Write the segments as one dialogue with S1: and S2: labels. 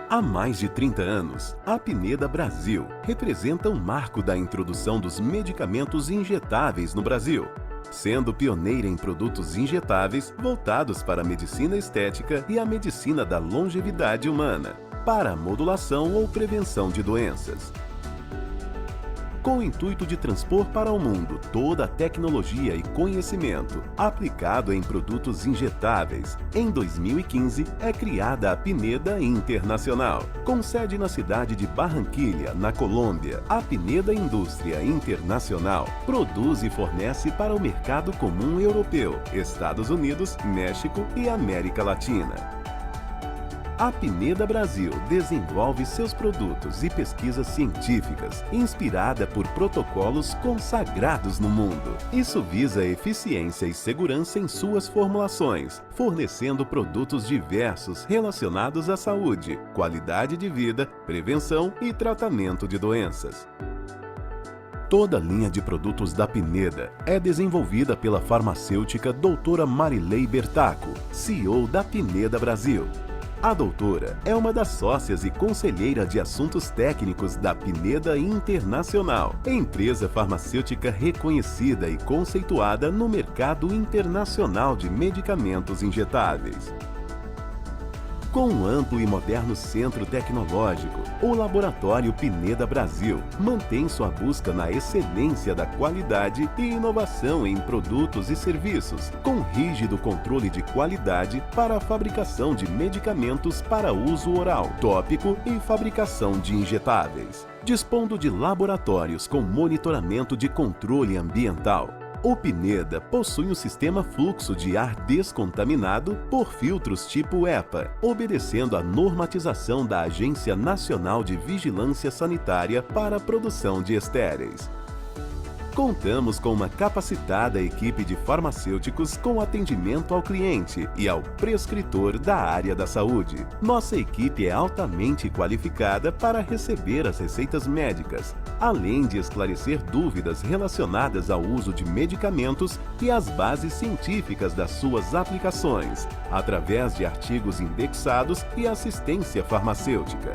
S1: Há mais de 30 anos, a Pineda Brasil representa um marco da introdução dos medicamentos injetáveis no Brasil, sendo pioneira em produtos injetáveis voltados para a medicina estética e a medicina da longevidade humana, para a modulação ou prevenção de doenças. Com o intuito de transpor para o mundo toda a tecnologia e conhecimento aplicado em produtos injetáveis, em 2015 é criada a Pineda Internacional. Com sede na cidade de Barranquilla, na Colômbia, a Pineda Indústria Internacional produz e fornece para o mercado comum europeu, Estados Unidos, México e América Latina. A Pineda Brasil desenvolve seus produtos e pesquisas científicas inspirada por protocolos consagrados no mundo. Isso visa eficiência e segurança em suas formulações, fornecendo produtos diversos relacionados à saúde, qualidade de vida, prevenção e tratamento de doenças. Toda a linha de produtos da Pineda é desenvolvida pela farmacêutica doutora Marilei Bertaco, CEO da Pineda Brasil. A doutora é uma das sócias e conselheira de assuntos técnicos da Pineda Internacional, empresa farmacêutica reconhecida e conceituada no mercado internacional de medicamentos injetáveis. Com um amplo e moderno centro tecnológico, o Laboratório Pineda Brasil mantém sua busca na excelência da qualidade e inovação em produtos e serviços, com rígido controle de qualidade para a fabricação de medicamentos para uso oral, tópico e fabricação de injetáveis. Dispondo de laboratórios com monitoramento de controle ambiental, o Pineda possui um sistema fluxo de ar descontaminado por filtros tipo EPA, obedecendo à normatização da Agência Nacional de Vigilância Sanitária para a produção de estéreis. Contamos com uma capacitada equipe de farmacêuticos com atendimento ao cliente e ao prescritor da área da saúde. Nossa equipe é altamente qualificada para receber as receitas médicas, além de esclarecer dúvidas relacionadas ao uso de medicamentos e as bases científicas das suas aplicações, através de artigos indexados e assistência farmacêutica.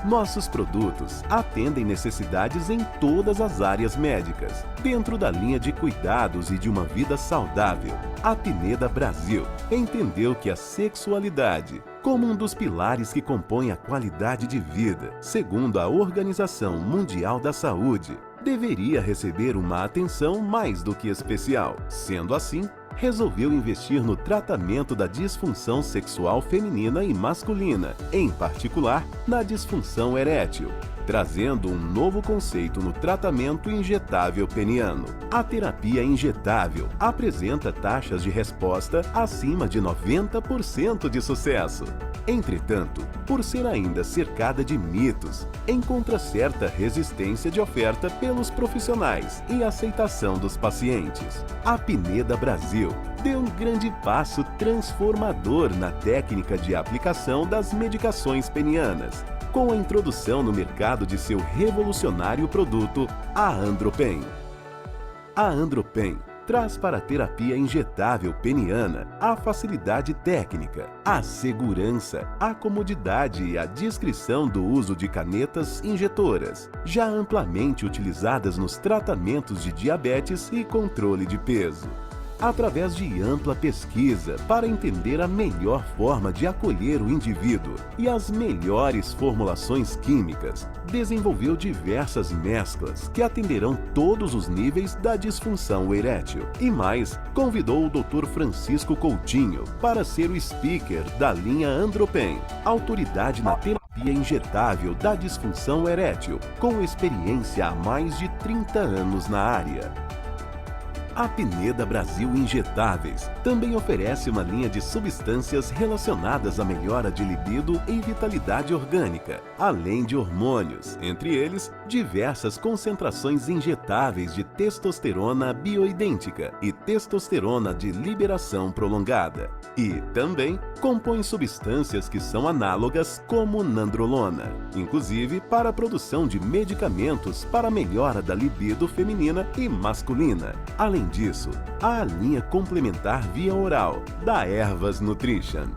S1: Nossos produtos atendem necessidades em todas as áreas médicas, dentro da linha de cuidados e de uma vida saudável. A Pineda Brasil entendeu que a sexualidade, como um dos pilares que compõem a qualidade de vida, segundo a Organização Mundial da Saúde, deveria receber uma atenção mais do que especial. Sendo assim, resolveu investir no tratamento da disfunção sexual feminina e masculina, em particular na disfunção erétil, trazendo um novo conceito no tratamento injetável peniano. A terapia injetável apresenta taxas de resposta acima de 90% de sucesso. Entretanto, por ser ainda cercada de mitos, encontra certa resistência de oferta pelos profissionais e aceitação dos pacientes. A Pineda Brasil deu um grande passo transformador na técnica de aplicação das medicações penianas, com a introdução no mercado de seu revolucionário produto, a Andropen. A Andropen traz para a terapia injetável peniana a facilidade técnica, a segurança, a comodidade e a discrição do uso de canetas injetoras, já amplamente utilizadas nos tratamentos de diabetes e controle de peso. Através de ampla pesquisa para entender a melhor forma de acolher o indivíduo e as melhores formulações químicas, desenvolveu diversas mesclas que atenderão todos os níveis da disfunção erétil. E mais, convidou o Dr. Francisco Coutinho para ser o speaker da linha Andropen, autoridade na terapia injetável da disfunção erétil, com experiência há mais de 30 anos na área. A Pineda Brasil Injetáveis também oferece uma linha de substâncias relacionadas à melhora de libido e vitalidade orgânica, além de hormônios, entre eles, diversas concentrações injetáveis de testosterona bioidêntica e testosterona de liberação prolongada. E, também, compõe substâncias que são análogas como nandrolona, inclusive para a produção de medicamentos para a melhora da libido feminina e masculina. Além disso, há a linha complementar via oral, da Ervas Nutrition.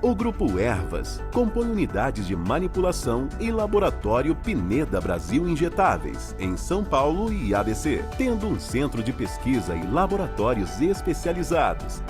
S1: O Grupo Ervas compõe unidades de manipulação e laboratório Pineda Brasil Injetáveis, em São Paulo e ABC, tendo um centro de pesquisa e laboratórios especializados.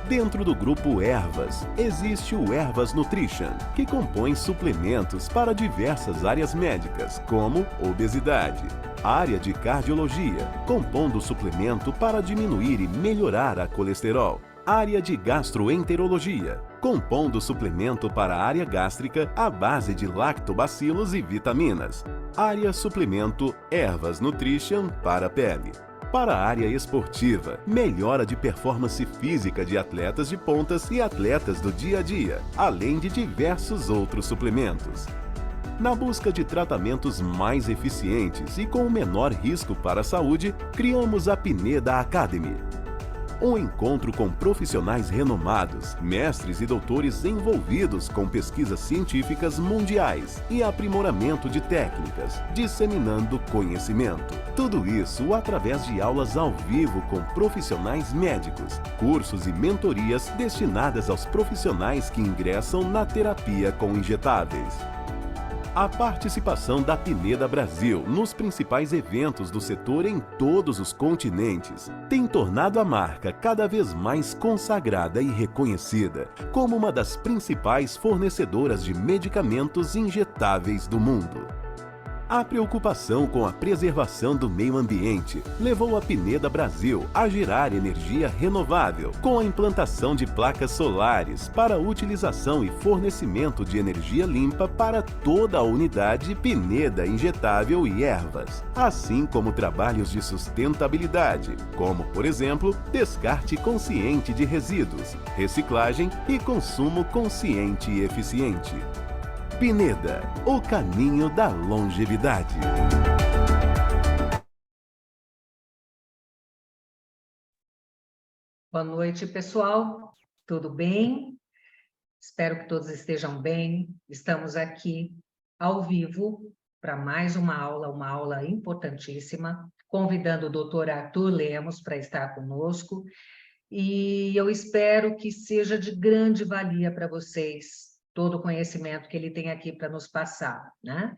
S1: Dentro do Grupo Ervas, existe o Ervas Nutrition, que compõe suplementos para diversas áreas médicas, como obesidade. Área de cardiologia, compondo suplemento para diminuir e melhorar a colesterol. Área de gastroenterologia, compondo suplemento para a área gástrica à base de lactobacilos e vitaminas. Área suplemento Ervas Nutrition para a pele. Para a área esportiva, melhora de performance física de atletas de pontas e atletas do dia a dia, além de diversos outros suplementos. Na busca de tratamentos mais eficientes e com o menor risco para a saúde, criamos a Pineda Academy. Um encontro com profissionais renomados, mestres e doutores envolvidos com pesquisas científicas mundiais e aprimoramento de técnicas, disseminando conhecimento. Tudo isso através de aulas ao vivo com profissionais médicos, cursos e mentorias destinadas aos profissionais que ingressam na terapia com injetáveis. A participação da Pineda Brasil nos principais eventos do setor em todos os continentes tem tornado a marca cada vez mais consagrada e reconhecida como uma das principais fornecedoras de medicamentos injetáveis do mundo. A preocupação com a preservação do meio ambiente levou a Pineda Brasil a gerar energia renovável, com a implantação de placas solares para utilização e fornecimento de energia limpa para toda a unidade Pineda Injetável e Ervas, assim como trabalhos de sustentabilidade, como, por exemplo, descarte consciente de resíduos, reciclagem e consumo consciente e eficiente. Pineda, o caminho da longevidade.
S2: Boa noite, pessoal. Tudo bem? Espero que todos estejam bem. Estamos aqui ao vivo para mais uma aula importantíssima, convidando o doutor Arthur Lemos para estar conosco. E eu espero que seja de grande valia para vocês todo o conhecimento que ele tem aqui para nos passar, né?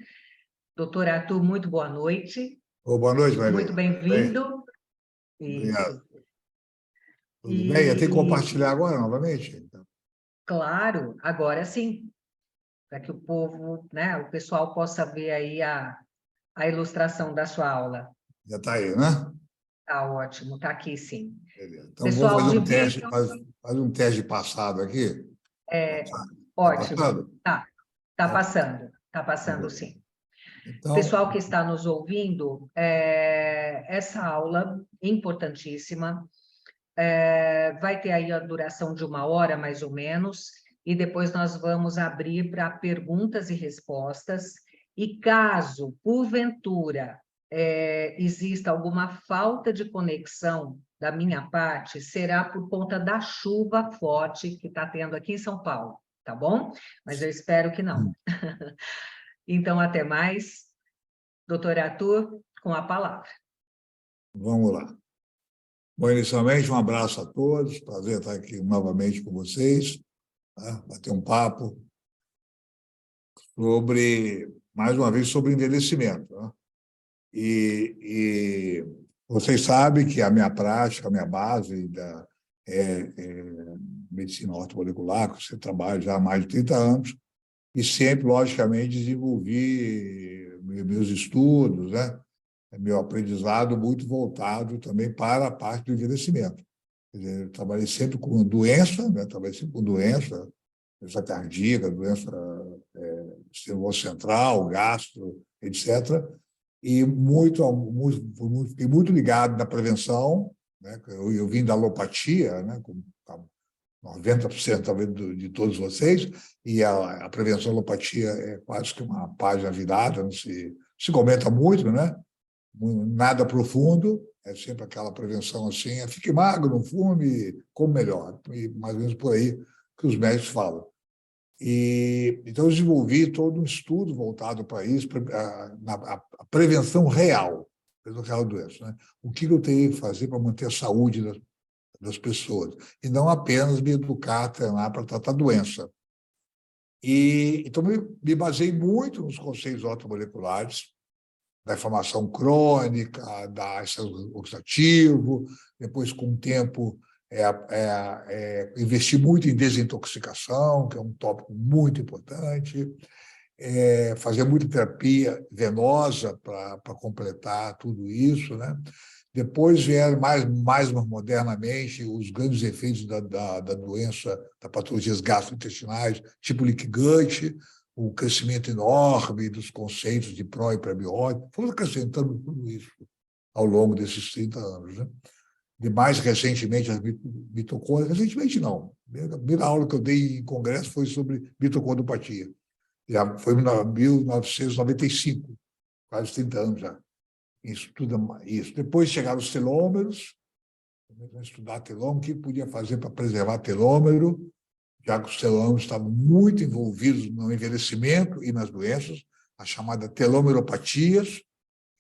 S2: Doutor Arthur, muito boa noite.
S3: Boa noite, Maria.
S2: Muito bem-vindo.
S3: Obrigado. Tudo bem? Eu tenho que compartilhar agora, novamente?
S2: Claro, agora sim, para que o povo, né, o pessoal possa ver aí a ilustração da sua aula.
S3: Já está aí, né?
S2: Tá ótimo, tá aqui sim.
S3: Beleza. Então,
S2: Pessoal,
S3: vou fazer um teste, faz um teste de passado aqui.
S2: Ótimo.
S3: Passando?
S2: Tá passando sim.
S3: Então,
S2: Pessoal que está nos ouvindo, essa aula importantíssima, vai ter aí a duração de 1 hora, mais ou menos, e depois nós vamos abrir para perguntas e respostas, e caso, porventura, exista alguma falta de conexão da minha parte, será por conta da chuva forte que está tendo aqui em São Paulo, tá bom? Mas eu espero que não. Então, até mais. Doutor Arthur, com a palavra.
S3: vamos lá. Bom, inicialmente, um abraço a todos. Prazer estar aqui novamente com vocês, tá? Bater um papo sobre, mais uma vez, sobre envelhecimento, né? E vocês sabem que a minha prática, a minha base é medicina ortomolecular, que você trabalha já há mais de 30 anos, e sempre, logicamente, desenvolvi meus estudos, né? Meu aprendizado muito voltado também para a parte do envelhecimento. Quer dizer, eu trabalhei sempre com doença, né? Trabalhei sempre com doença cardíaca, doença nervoso central, gastro, etc. E fiquei muito ligado na prevenção, né? Eu vim da alopatia, né? Com 90% talvez de todos vocês, e a prevenção da alopatia é quase que uma página virada, não se comenta muito, né? Nada profundo, é sempre aquela prevenção assim, fique magro, não fume, come melhor, e mais ou menos por aí que os médicos falam. Então, eu desenvolvi todo um estudo voltado para isso, a prevenção real da doença, né? O que eu tenho que fazer para manter a saúde das pessoas, e não apenas me educar, treinar para tratar a doença. Então, me baseei muito nos conceitos ortomoleculares, da inflamação crônica, da estresse oxidativo, depois, com o tempo, investi muito em desintoxicação, que é um tópico muito importante, fazer muita terapia venosa para completar tudo isso, né? Depois vieram mais modernamente os grandes efeitos da doença, da patologias gastrointestinais, tipo leaky gut, o crescimento enorme dos conceitos de pró e prebiótico. Fomos acrescentando tudo isso ao longo desses 30 anos, né? De mais recentemente, as mitocôndrias. Recentemente, não. A primeira aula que eu dei em congresso foi sobre mitocondriopatia. Já foi em 1995, quase 30 anos já. Isso tudo, isso. Depois chegaram os telômeros, começamos a estudar telômero, o que podia fazer para preservar telômero, já que os telômeros estavam muito envolvidos no envelhecimento e nas doenças, a chamada telomeropatias,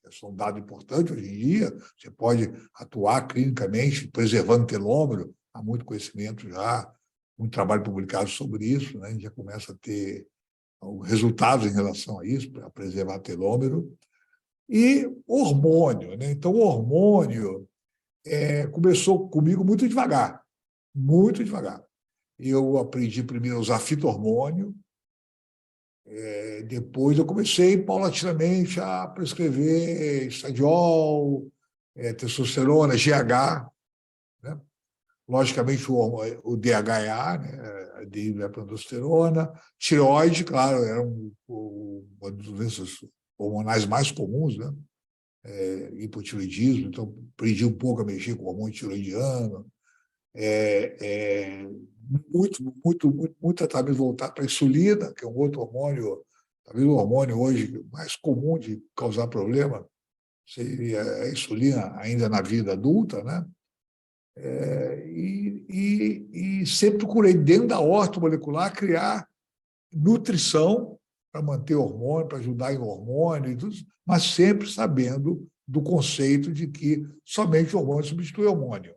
S3: que são um dado importante hoje em dia. Você pode atuar clinicamente preservando telômero, há muito conhecimento já, muito trabalho publicado sobre isso, né? A gente já começa a ter resultados em relação a isso, para preservar telômero. E hormônio, né? Então, o hormônio começou comigo muito devagar, muito devagar. Eu aprendi primeiro a usar fito-hormônio, depois eu comecei paulatinamente a prescrever estradiol, testosterona, GH, né? Logicamente o DHEA, né? A dihidroepiandrosterona, tireoide, claro, era uma das doenças hormonais mais comuns, né? Hipotireoidismo, então aprendi um pouco a mexer com o hormônio tiroidiano, muito tratamento voltado para a insulina, que é um outro hormônio, talvez o hormônio hoje mais comum de causar problema seria a insulina ainda na vida adulta, né? E sempre procurei, dentro da ortomolecular, criar nutrição para manter hormônio, para ajudar em hormônio e tudo, mas sempre sabendo do conceito de que somente o hormônio substitui o hormônio.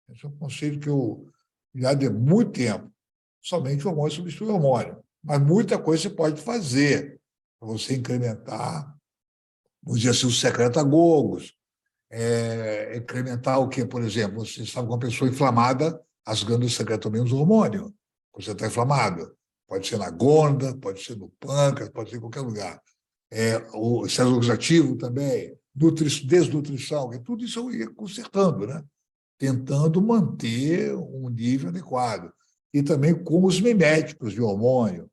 S3: Esse é um conceito que eu já de muito tempo. Somente o hormônio substitui o hormônio. Mas muita coisa você pode fazer para você incrementar, vamos dizer assim, os secretagogos. Incrementar o quê? Por exemplo, você sabe que uma pessoa inflamada, as glândulas secretam menos hormônio. Você está inflamado. Pode ser na gônada, pode ser no pâncreas, pode ser em qualquer lugar. O estresse oxidativo também, desnutrição, tudo isso eu ia consertando, né? Tentando manter um nível adequado. E também com os miméticos de hormônio,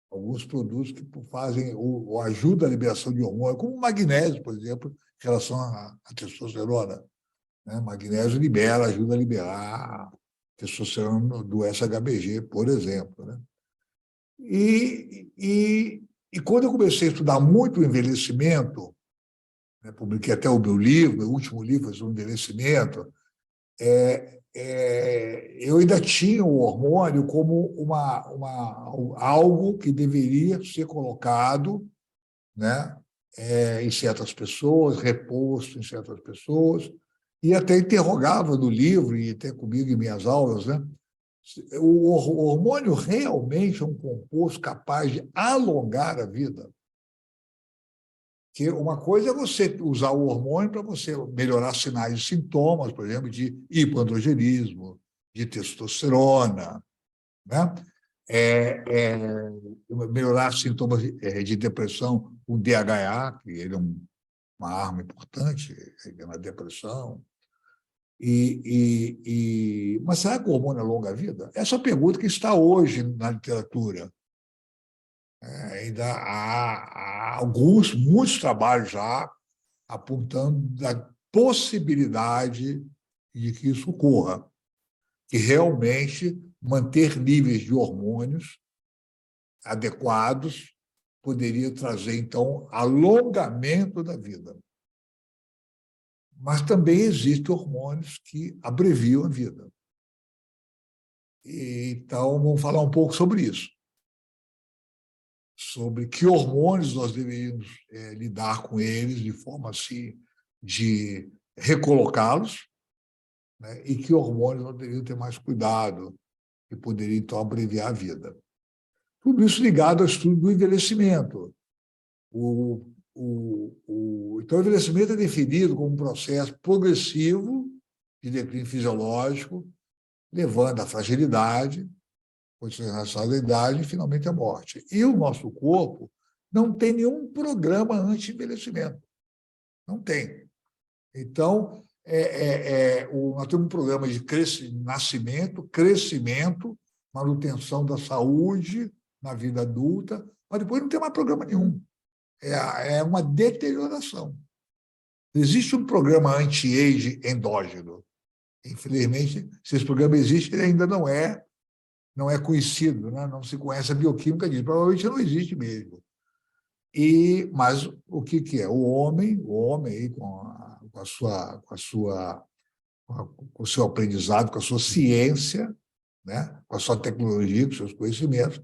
S3: alguns produtos que fazem ou ajudam a liberação de hormônio, como o magnésio, por exemplo, em relação à testosterona. Né? Magnésio ajuda a liberar a testosterona do SHBG, por exemplo. Né? E quando eu comecei a estudar muito o envelhecimento, né, publiquei até o meu último livro sobre o envelhecimento, eu ainda tinha o hormônio como algo que deveria ser colocado, né, em certas pessoas, reposto em certas pessoas, e até interrogava no livro e até comigo em minhas aulas, né, o hormônio realmente é um composto capaz de alongar a vida? Que uma coisa é você usar o hormônio para você melhorar sinais e sintomas, por exemplo, de hipoandrogenismo, de testosterona, né? Melhorar sintomas de depressão com DHA, que ele é uma arma importante na depressão. Mas será que o hormônio alonga a vida? Essa é a pergunta que está hoje na literatura. Ainda há muitos trabalhos já apontando a possibilidade de que isso ocorra, que realmente manter níveis de hormônios adequados poderia trazer, então, alongamento da vida. Mas também existem hormônios que abreviam a vida. Então, vamos falar um pouco sobre isso. Sobre que hormônios nós deveríamos lidar com eles de forma assim de recolocá-los, né? E que hormônios nós deveríamos ter mais cuidado, que poderiam, então, abreviar a vida. Tudo isso ligado ao estudo do envelhecimento. Então, o envelhecimento é definido como um processo progressivo de declínio fisiológico, levando à fragilidade, condições relacionadas à idade e, finalmente, à morte. E o nosso corpo não tem nenhum programa anti-envelhecimento. Não tem. Então, nós temos um programa de nascimento, crescimento, manutenção da saúde na vida adulta, mas depois não tem mais programa nenhum. É uma deterioração. Existe um programa anti-age endógeno. Infelizmente, se esse programa existe, ele ainda não é conhecido, né? Não se conhece a bioquímica disso. Provavelmente não existe mesmo. Mas o que é? O homem aí, com o seu aprendizado, com a sua ciência, né? Com a sua tecnologia, com os seus conhecimentos,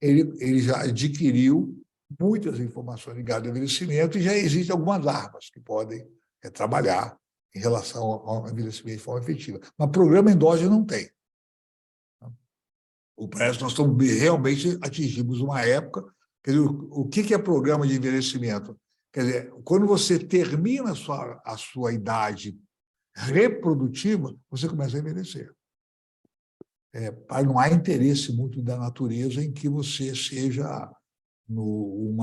S3: ele já adquiriu muitas informações ligadas ao envelhecimento e já existem algumas armas que podem trabalhar em relação ao envelhecimento de forma efetiva. Mas programa endógeno não tem. Parece que nós realmente atingimos uma época. Quer dizer, o que é programa de envelhecimento? Quer dizer, quando você termina a sua idade reprodutiva, você começa a envelhecer. Não há interesse muito da natureza em que você seja um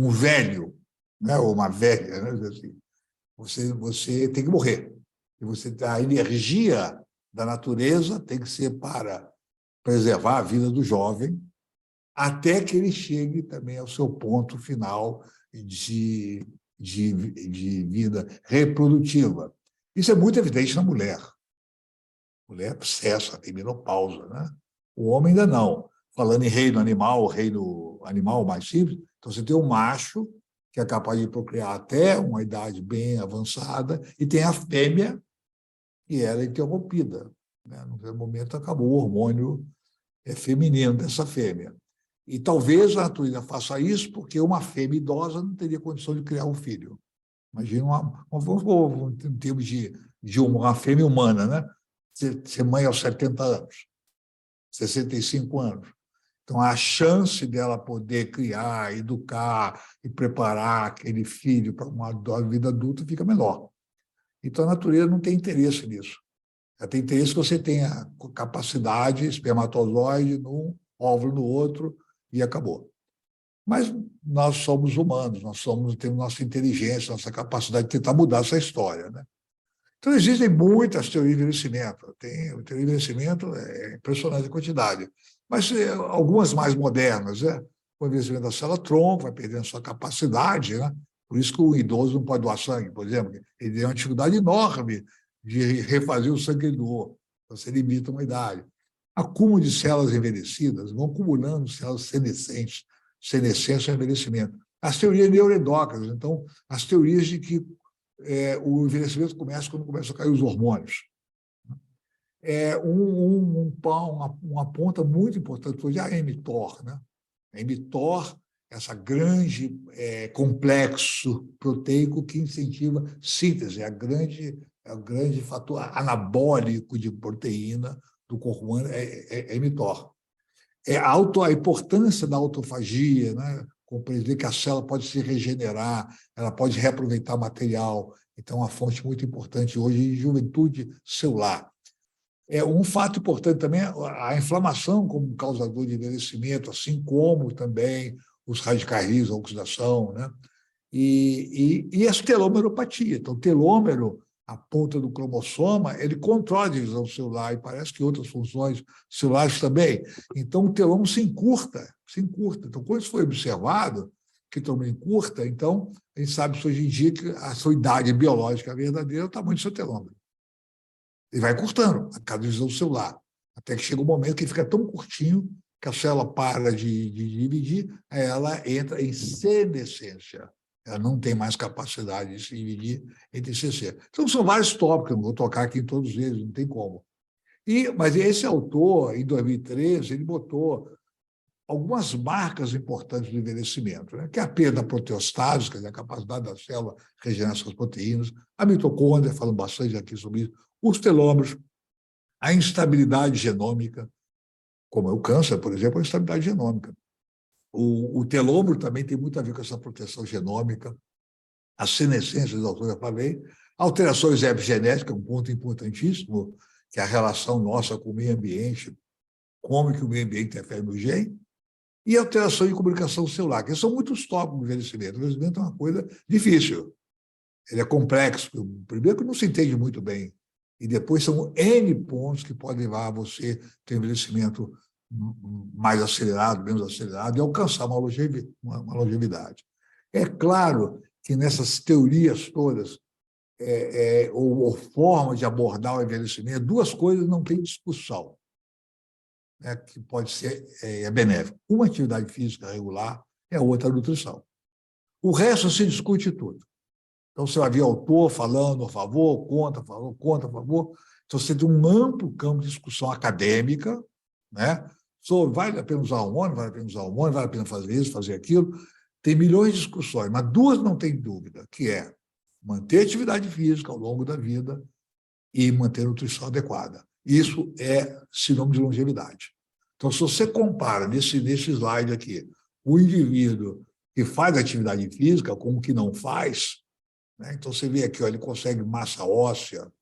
S3: velho, né? Ou uma velha, né? Assim, você tem que morrer. E a energia da natureza tem que ser para preservar a vida do jovem até que ele chegue também ao seu ponto final de vida reprodutiva. Isso é muito evidente na mulher. A mulher cessa, tem menopausa, né? O homem ainda não. Falando em reino animal mais simples, então você tem um macho que é capaz de procriar até uma idade bem avançada e tem a fêmea que ela é interrompida, né? No momento acabou o hormônio feminino dessa fêmea. E talvez a natureza faça isso porque uma fêmea idosa não teria condição de criar um filho. Imagina em termos de uma fêmea humana, né? Ser mãe aos 70 anos, 65 anos. Então, a chance dela poder criar, educar e preparar aquele filho para uma vida adulta fica menor. Então, a natureza não tem interesse nisso. Ela tem interesse que você tenha capacidade, espermatozoide num, óvulo no outro, e acabou. Mas nós somos humanos, temos nossa inteligência, nossa capacidade de tentar mudar essa história, né? Então, existem muitas teorias de envelhecimento. A teoria de envelhecimento é impressionante a quantidade. Mas algumas mais modernas, né? O envelhecimento da célula-tronco vai perdendo sua capacidade, né? Por isso que o idoso não pode doar sangue, por exemplo. Ele tem uma dificuldade enorme de refazer o sangue que ele doou. Você limita uma idade. Acúmulo de células envelhecidas vão acumulando células senescentes. Senescência é envelhecimento. As teorias neuroendócrinas, então, as teorias de que o envelhecimento começa quando começam a cair os hormônios. Uma ponta muito importante foi a mTOR, né? A mTOR, essa grande complexo proteico que incentiva síntese, é o grande fator anabólico de proteína do corpo humano, é mTOR. A importância da autofagia, né? Compreender que a célula pode se regenerar, ela pode reaproveitar material. Então, é uma fonte muito importante hoje de juventude celular. Um fato importante também é a inflamação como causador de envelhecimento, assim como também os radicais livres, a oxidação, né? E a telomeropatia. Então, o telômero, a ponta do cromossoma, ele controla a divisão celular e parece que outras funções celulares também. Então, o telômero se encurta. Então, quando isso foi observado, que o telômero encurta, então, a gente sabe que hoje em dia que a sua idade biológica verdadeira é o tamanho do seu telômero. Ele vai encurtando a cada divisão celular, até que chega um momento que ele fica tão curtinho que a célula para de dividir, ela entra em senescência. Ela não tem mais capacidade de se dividir entre CC. Então, são vários tópicos, eu não vou tocar aqui em todos eles, não tem como. Mas esse autor, em 2013, ele botou algumas marcas importantes do envelhecimento, né? Que é a perda da proteostase, quer dizer, a capacidade da célula regenerar suas proteínas, a mitocôndria, falando bastante aqui sobre isso, os telômeros, a instabilidade genômica, como é o câncer, por exemplo, a instabilidade genômica. O telômero também tem muito a ver com essa proteção genômica, a senescência dos autores, eu falei, alterações epigenéticas, um ponto importantíssimo, que é a relação nossa com o meio ambiente, como que o meio ambiente interfere no gene, e alteração de comunicação celular, que são muitos tópicos do envelhecimento. O envelhecimento é uma coisa difícil, ele é complexo. Primeiro que não se entende muito bem, e depois são N pontos que podem levar a você ter um envelhecimento mais acelerado, menos acelerado, e alcançar uma longevidade. É claro que nessas teorias todas, ou forma de abordar o envelhecimento, duas coisas não têm discussão, né, que pode ser benéfico. Uma atividade física regular, é outra a nutrição. O resto se discute tudo. Então, você vai ver autor falando a favor, contra, a favor. Então, você tem um amplo campo de discussão acadêmica, né? Sobre vale a pena usar hormônio, vale a pena usar hormônio, vale a pena fazer isso, fazer aquilo. Tem milhões de discussões, mas duas não tem dúvida, que é manter atividade física ao longo da vida e manter a nutrição adequada. Isso é sinônimo de longevidade. Então, se você compara nesse slide aqui, o indivíduo que faz atividade física com o que não faz, né? Então, você vê aqui, ó, ele consegue massa óssea,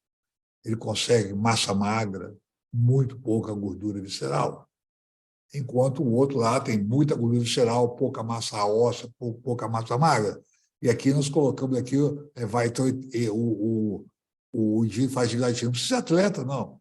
S3: ele consegue massa magra, muito pouca gordura visceral. Enquanto o outro lá tem muita gordura visceral, pouca massa óssea, pouca massa magra. E aqui nós colocamos aqui, vai então, o indivíduo faz atividade física, não precisa ser atleta, não.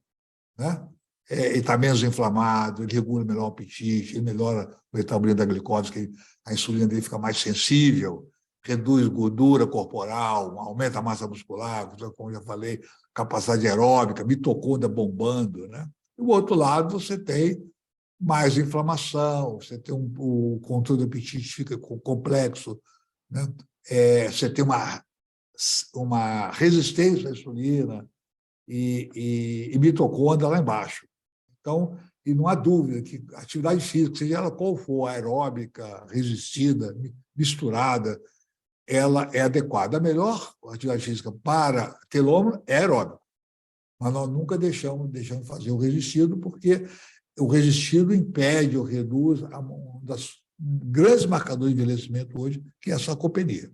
S3: Né? Ele está menos inflamado, ele regula melhor o apetite, ele melhora o metabolismo da glicose, que a insulina dele fica mais sensível, reduz gordura corporal, aumenta a massa muscular, como já falei, capacidade aeróbica, mitocôndria bombando. Né? E o outro lado, você tem mais inflamação, você tem o controle do apetite fica complexo, né? Você tem uma resistência à insulina e mitocôndria lá embaixo. Então, e não há dúvida que a atividade física, seja ela qual for, aeróbica, resistida, misturada, ela é adequada. A melhor atividade física para telômero é aeróbica, mas nós nunca deixamos de fazer o resistido, porque o resistido impede ou reduz um dos grandes marcadores de envelhecimento hoje, que é a sarcopenia.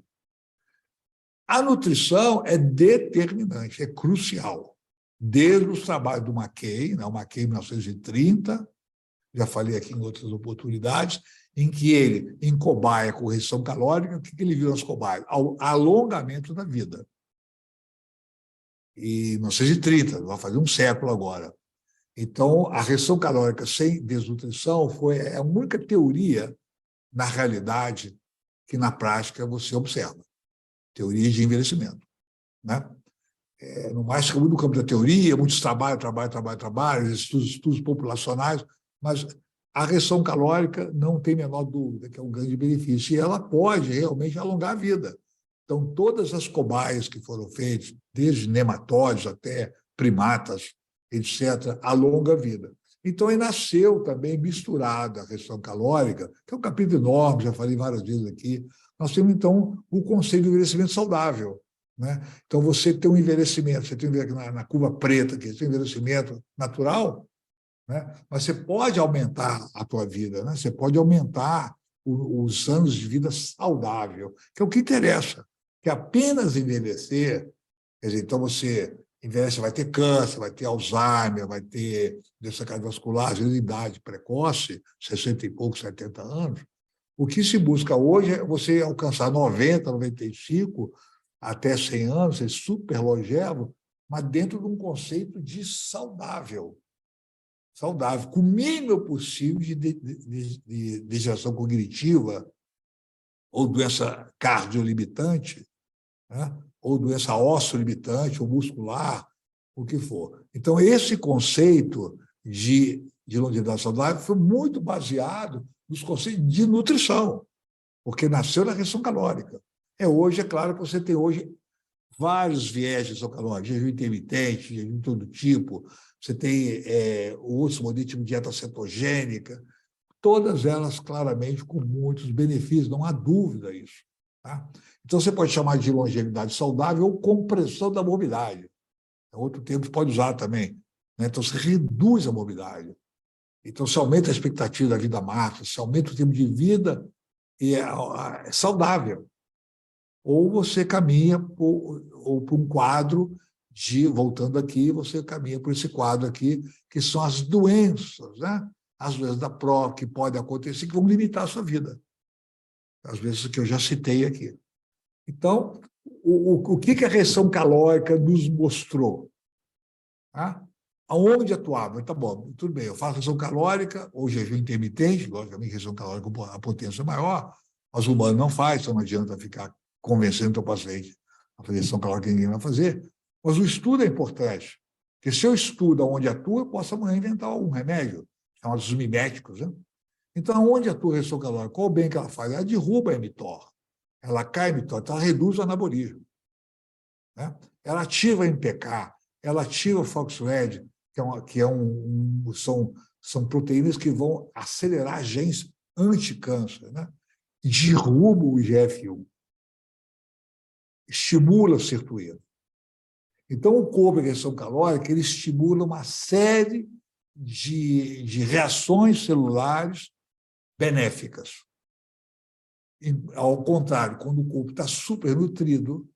S3: A nutrição é determinante, é crucial. Desde os trabalhos do McKay, né, o McKay em 1930, já falei aqui em outras oportunidades, em que ele, em cobaia com restrição calórica, o que ele viu nas cobaias? Alongamento da vida. E 1930, vai fazer um século agora. Então, a restrição calórica sem desnutrição é a única teoria, na realidade, que na prática você observa. Teoria de envelhecimento. Né? No mais, no campo da teoria, muitos trabalhos, estudos populacionais, mas a restrição calórica não tem a menor dúvida que é um grande benefício, e ela pode realmente alongar a vida. Então, todas as cobaias que foram feitas, desde nematóides até primatas, etc., alonga a vida. Então, aí nasceu também misturada a restrição calórica, que é um capítulo enorme, já falei várias vezes aqui. Nós temos, então, o conceito de envelhecimento saudável. Né? Então, você tem um envelhecimento, você tem na curva preta aqui, você tem um envelhecimento natural, né? Mas você pode aumentar a tua vida, né? Você pode aumentar os anos de vida saudável, que é o que interessa, que apenas envelhecer, quer dizer, então você envelhece, vai ter câncer, vai ter Alzheimer, vai ter doença cardiovascular, às vezes idade precoce, 60 e poucos, 70 anos. O que se busca hoje é você alcançar 90, 95, até 100 anos, ser super longevo, mas dentro de um conceito de saudável, com o mínimo possível de degeneração cognitiva ou doença cardiolimitante, né? Ou doença ossolimitante ou muscular, o que for. Então, esse conceito de longevidade saudável foi muito baseado nos conceitos de nutrição, porque nasceu na restrição calórica. Hoje, é claro que você tem hoje vários viés de restrição calórica, jejum intermitente, jejum de todo tipo, você tem outros modelos de dieta cetogênica, todas elas claramente com muitos benefícios, não há dúvida isso. Tá? Então, você pode chamar de longevidade saudável ou compressão da morbidade. É outro termo que você pode usar também. Né? Então, você reduz a morbidade. Então, se aumenta a expectativa da vida máxima, se aumenta o tempo de vida, e é saudável. Ou você caminha por um quadro voltando aqui, você caminha por esse quadro aqui, que são as doenças, né? As doenças da prova que podem acontecer, que vão limitar a sua vida. Às vezes que eu já citei aqui. Então, o que a restrição calórica nos mostrou? Tá? Aonde atuava? Tá bom, tudo bem, eu faço restrição calórica ou jejum intermitente, logicamente, restrição calórica, a potência é maior, mas o humano não faz, então não adianta ficar convencendo o teu paciente a fazer restrição calórica que ninguém vai fazer. Mas o estudo é importante, porque se eu estudo onde atua, eu posso amanhã inventar um remédio, chamados miméticos, né? Então, onde atua a restrição calórica? Qual o bem que ela faz? Ela derruba a mTOR, ela cai a mTOR, então ela reduz o anabolismo, né? Ela ativa a MPK, ela ativa o FOXO-RAD, são proteínas que vão acelerar genes anti-câncer, né? Derruba o IGF-1, estimula o sirtuína. Então, o corpo, a restrição calórica, ele estimula uma série de reações celulares benéficas. E, ao contrário, quando o corpo está supernutrido,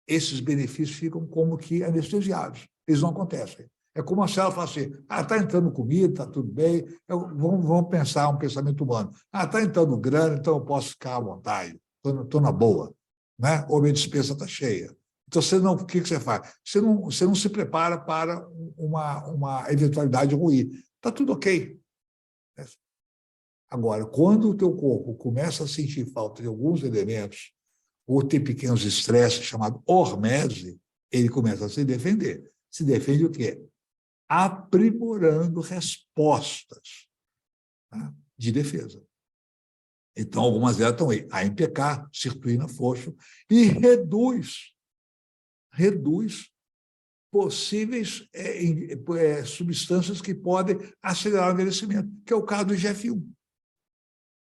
S3: esses benefícios ficam como que anestesiados. Eles não acontecem. É como a célula fala assim, está entrando comida, está tudo bem, vamos pensar um pensamento humano. Está entrando grana, então eu posso ficar à vontade, estou na boa, né? Ou minha despensa está cheia. Então, o que você faz? Você não se prepara para uma eventualidade ruim. Está tudo ok. Agora, quando o teu corpo começa a sentir falta de alguns elementos, ou ter pequenos estresses, chamado hormese, ele começa a se defender. Se defende o quê? Aprimorando respostas, tá? De defesa. Então, algumas delas estão aí. A MPK, sirtuína, fosfo, e reduz possíveis substâncias que podem acelerar o envelhecimento, que é o caso do IGF-1.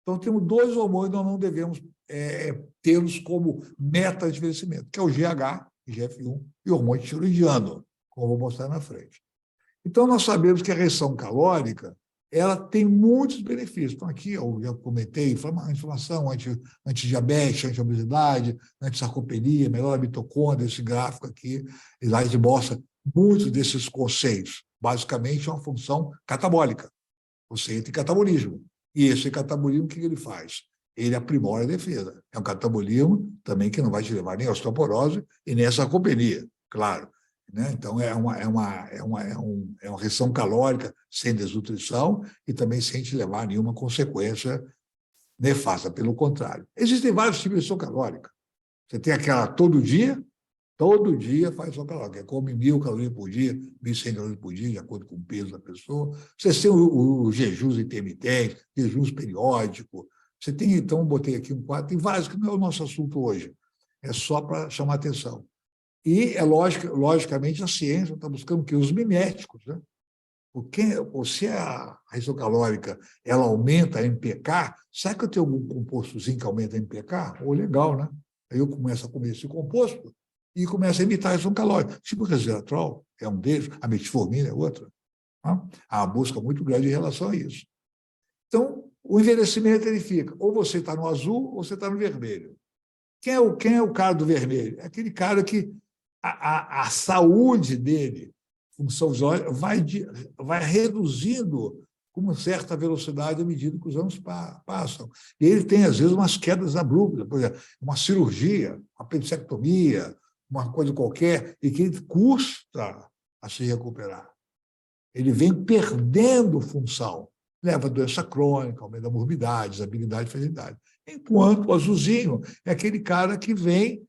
S3: Então, temos 2 hormônios que nós não devemos tê-los como meta de envelhecimento, que é o GH, IGF-1, e o hormônio tiroidiano, como eu vou mostrar na frente. Então, nós sabemos que a restrição calórica ela tem muitos benefícios. Então, aqui eu já comentei, inflamação, antidiabetes, antiobesidade, antissarcopenia, melhora a mitocôndria, esse gráfico aqui, e lá ele mostra muitos desses conceitos. Basicamente, é uma função catabólica. Você entra em catabolismo. E esse catabolismo, o que ele faz? Ele aprimora a defesa. É um catabolismo também que não vai te levar nem à osteoporose e nem à sarcopenia, claro. Né? Então, é uma restrição calórica sem desnutrição e também sem te levar a nenhuma consequência nefasta, pelo contrário. Existem vários tipos de restrição calórica. Você tem aquela todo dia faz restrição calórica. Come 1.000 calorias por dia, 1.100 calorias por dia, de acordo com o peso da pessoa. Você tem os jejuns intermitentes, jejuns periódicos. Você tem, então, botei aqui um quadro, tem vários, que não é o nosso assunto hoje. É só para chamar atenção. E, logicamente, a ciência está buscando o quê? Os miméticos, né? Porque, se a restrição calórica ela aumenta a MPK, será que eu tenho algum compostozinho que aumenta a MPK? Oh, legal, né? Aí eu começo a comer esse composto e começo a imitar a restrição calórica. Tipo o resveratrol é um deles, a metformina é outra. Tá? Há uma busca muito grande em relação a isso. Então, o envelhecimento ele fica, ou você está no azul ou você está no vermelho. Quem é o cara do vermelho? É aquele cara que a saúde dele, função visual, vai reduzindo com uma certa velocidade à medida que os anos passam. E ele tem, às vezes, umas quedas abruptas, por exemplo, uma cirurgia, uma apendicectomia, uma coisa qualquer, e que ele custa a se recuperar. Ele vem perdendo função, leva a doença crônica, aumenta a morbidade, desabilidade e fragilidade. Enquanto o azulzinho é aquele cara que vem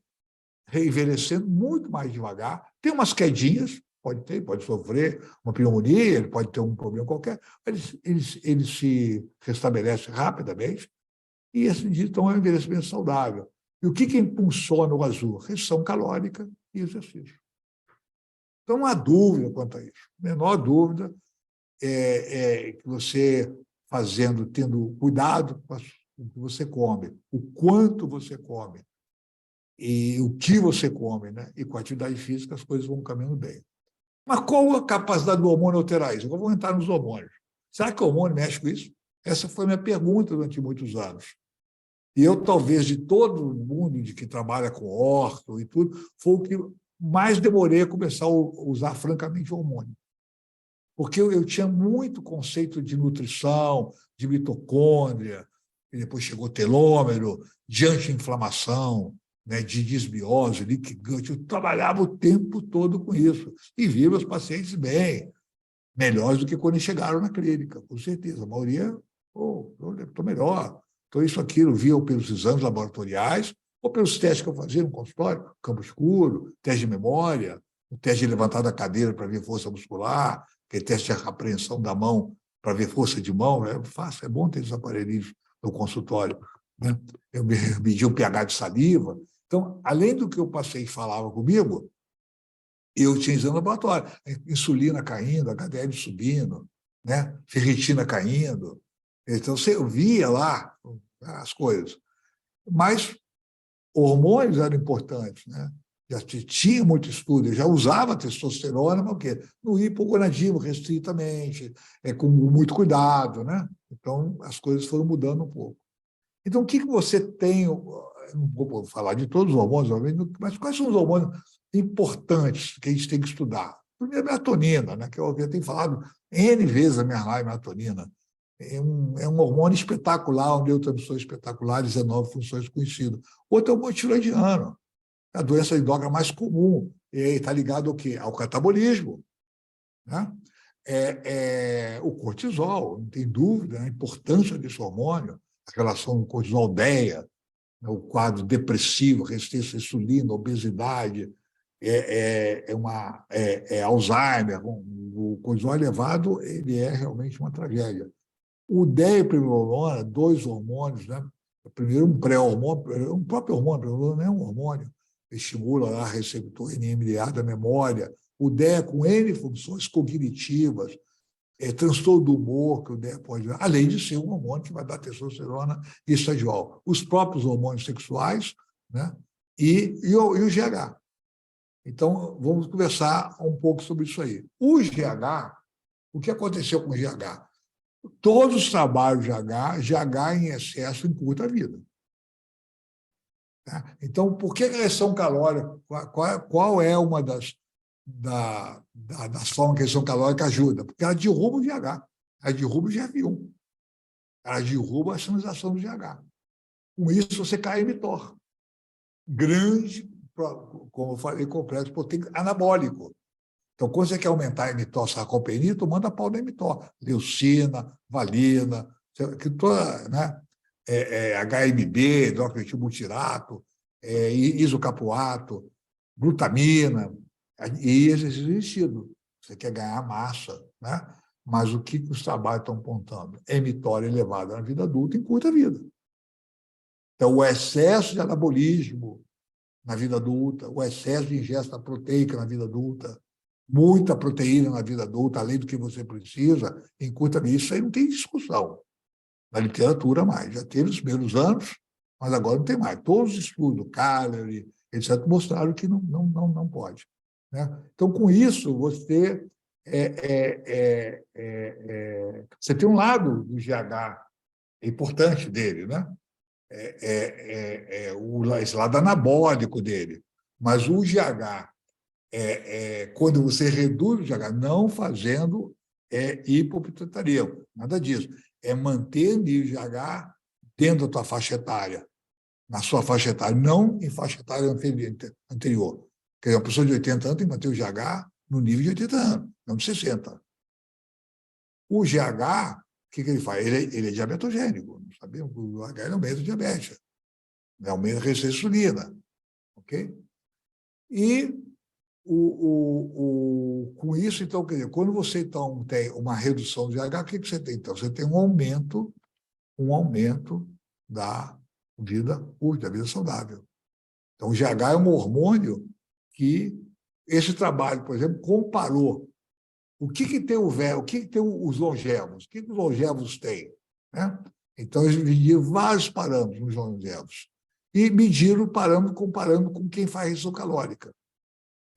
S3: envelhecendo muito mais devagar, tem umas quedinhas, pode sofrer uma pneumonia, ele pode ter um problema qualquer, mas ele se restabelece rapidamente e esse então é um envelhecimento saudável. E o que impulsiona o azul? Restrição calórica e exercício. Então, não há dúvida quanto a isso. A menor dúvida é que você tendo cuidado com o que você come, o quanto você come, e o que você come, né? E com a atividade física as coisas vão caminhando bem. Mas qual a capacidade do hormônio alterar isso? Eu vou entrar nos hormônios. Será que o hormônio mexe com isso? Essa foi a minha pergunta durante muitos anos. E eu, talvez, de todo mundo de que trabalha com orto e tudo, foi o que mais demorei a começar a usar francamente o hormônio. Porque eu tinha muito conceito de nutrição, de mitocôndria, e depois chegou telômero, de anti-inflamação, né, de disbiose, leaky gut. Eu trabalhava o tempo todo com isso. E vi meus pacientes bem, melhores do que quando eles chegaram na clínica, com certeza. A maioria, estou melhor. Então, isso, aquilo, via pelos exames laboratoriais ou pelos testes que eu fazia no consultório, campo escuro, teste de memória, o teste de levantar da cadeira para ver força muscular, aquele teste de apreensão da mão para ver força de mão. É fácil, é bom ter esses aparelhos no consultório, né? Eu medi o pH de saliva. Então, além do que o paciente falava comigo, eu tinha exame laboratório, insulina caindo, HDL subindo, né? Ferritina caindo. Então, eu via lá as coisas. Mas hormônios eram importantes, né? Já tinha muito estudo, eu já usava testosterona, mas o quê? No hipogonadismo, restritamente, com muito cuidado, né? Então, as coisas foram mudando um pouco. Então, o que você tem... Não vou falar de todos os hormônios, mas quais são os hormônios importantes que a gente tem que estudar? Primeiro, a melatonina, né? Que eu tenho falado N vezes a minha live, melatonina. É um hormônio espetacular, um neurotransmissor espetacular, 19 funções conhecidas. Outro é o hormônio tiroidiano, a doença endócrina mais comum, e está ligado ao quê? Ao catabolismo, né? O cortisol, não tem dúvida, a importância desse hormônio, a relação do cortisol-DEA, o quadro depressivo, resistência à insulina, obesidade, Alzheimer. O cortisol elevado, ele é realmente uma tragédia. O DEA e a pregnenolona, 2 hormônios, né? Primeiro, um pré-hormônio, um próprio hormônio, não é um hormônio, estimula lá receptor NMDA da memória. O DEA com N funções cognitivas, transtorno do humor, que o DEA pode dar, além de ser um hormônio que vai dar testosterona e estradiol. Os próprios hormônios sexuais, né? e o GH. Então, vamos conversar um pouco sobre isso aí. O GH, o que aconteceu com o GH? Todos os trabalhos de GH em excesso encurta a vida. Tá? Então, por que a restrição calórica? Qual é uma das formas que a restrição calórica ajuda? Porque ela derruba o GH, ela derruba o GF1, ela derruba a sinalização do GH. Com isso, você cai em mTOR. Grande, como eu falei, complexo, potente, anabólico. Então, quando você quer aumentar a mTOR, sarcopenia, tu manda pau da mTOR. Leucina, valina, que toda, né? HMB, hidroximetilbutirato, isocapuato, glutamina, e exercício resistido. Você quer ganhar massa, né? Mas o que os trabalhos estão apontando? mTOR elevada na vida adulta encurta a vida. Então, o excesso de anabolismo na vida adulta, o excesso de ingesta proteica na vida adulta, muita proteína na vida adulta, além do que você precisa, encurta a vida. Isso aí não tem discussão na literatura mais. Já teve os primeiros anos, mas agora não tem mais. Todos os estudos, Calorie, etc., mostraram que não pode. Né? Então, com isso, você você tem um lado do GH importante dele, né? Esse lado anabólico dele. Mas o GH, quando você reduz o GH, não fazendo hipopituitaria, nada disso. É manter o nível de GH dentro da tua faixa etária, na sua faixa etária, não em faixa etária anterior. Quer dizer, uma pessoa de 80 anos tem que manter o GH no nível de 80 anos, não de 60. O GH, o que ele faz? Ele é diabetogênico, não sabemos? O GH aumenta o diabetes, aumenta a resistência à insulina. Ok? E com isso, então, quer dizer, quando você então, tem uma redução do GH, o que você tem? Então, você tem um aumento da vida útil, da vida saudável. Então, o GH é um hormônio que esse trabalho, por exemplo, comparou o que tem o velho, o que tem os longevos, o que os longevos têm, né? Então, eles mediram vários parâmetros nos longevos e mediram o parâmetro comparando com quem faz restrição calórica.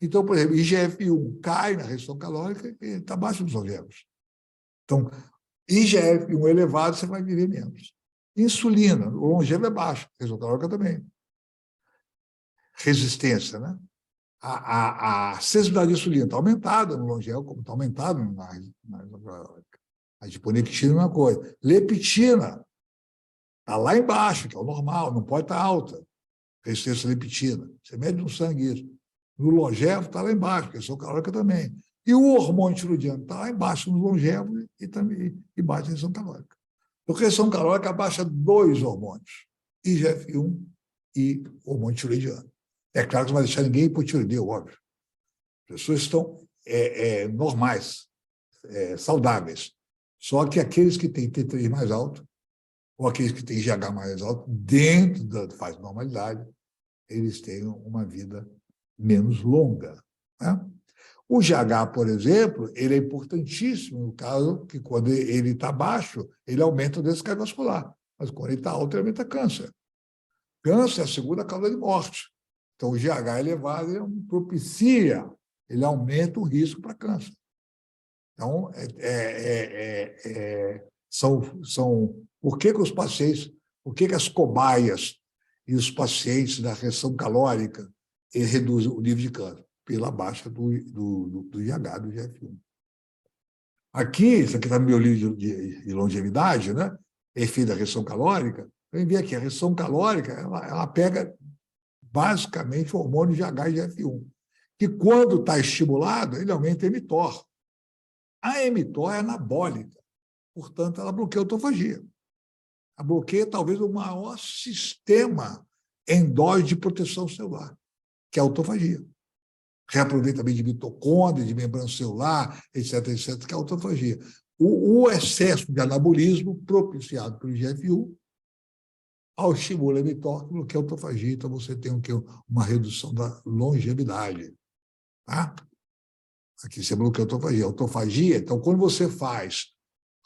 S3: Então, por exemplo, IGF-1 cai na restrição calórica e está abaixo dos longevos. Então, IGF-1 elevado, você vai viver menos. Insulina, o longevo é baixo, pressão calórica também. Resistência, né? A sensibilidade de insulina está aumentada no longevo, como está aumentada na a adiponectina é uma coisa. Leptina está lá embaixo, que é o normal, não pode estar alta. Resistência à leptina. Você mede no sangue isso. No longevo está lá embaixo, pressão calórica também. E o hormônio tiroidiano está lá embaixo no longevo e também baixa a pressão calórica. A pressão calórica abaixa 2 hormônios, IGF-1 e hormônio tiroidiano. É claro que não vai deixar ninguém hipotiroideu, óbvio. As pessoas estão normais, saudáveis. Só que aqueles que têm T3 mais alto, ou aqueles que têm GH mais alto, dentro da fase de normalidade, eles têm uma vida menos longa, né? O GH, por exemplo, ele é importantíssimo no caso que, quando ele está baixo, ele aumenta a doença cardiovascular, mas quando ele está alto, ele aumenta câncer. Câncer é a segunda causa de morte. Então, o GH elevado ele propicia, ele aumenta o risco para câncer. Então, por que os pacientes, por que as cobaias e os pacientes da restrição calórica reduzem o nível de câncer? Pela baixa do IH, do IGF-1. Isso aqui está no meu livro de longevidade, né? Efeito da restrição calórica. Eu vi aqui, a restrição calórica, ela pega basicamente o hormônio GH e IGF-1, que quando está estimulado, ele aumenta a mTOR. A mTOR é anabólica, portanto, ela bloqueia a autofagia. Ela bloqueia talvez o maior sistema endógeno de proteção celular, que é a autofagia. Reaproveitamento de mitocôndria, de membrana celular, etc., que é a autofagia. O excesso de anabolismo propiciado pelo IGF-1 estimula a mTOR, que é a autofagia, então você tem uma redução da longevidade. Tá? Aqui você bloqueia a autofagia. Autofagia, então, quando você faz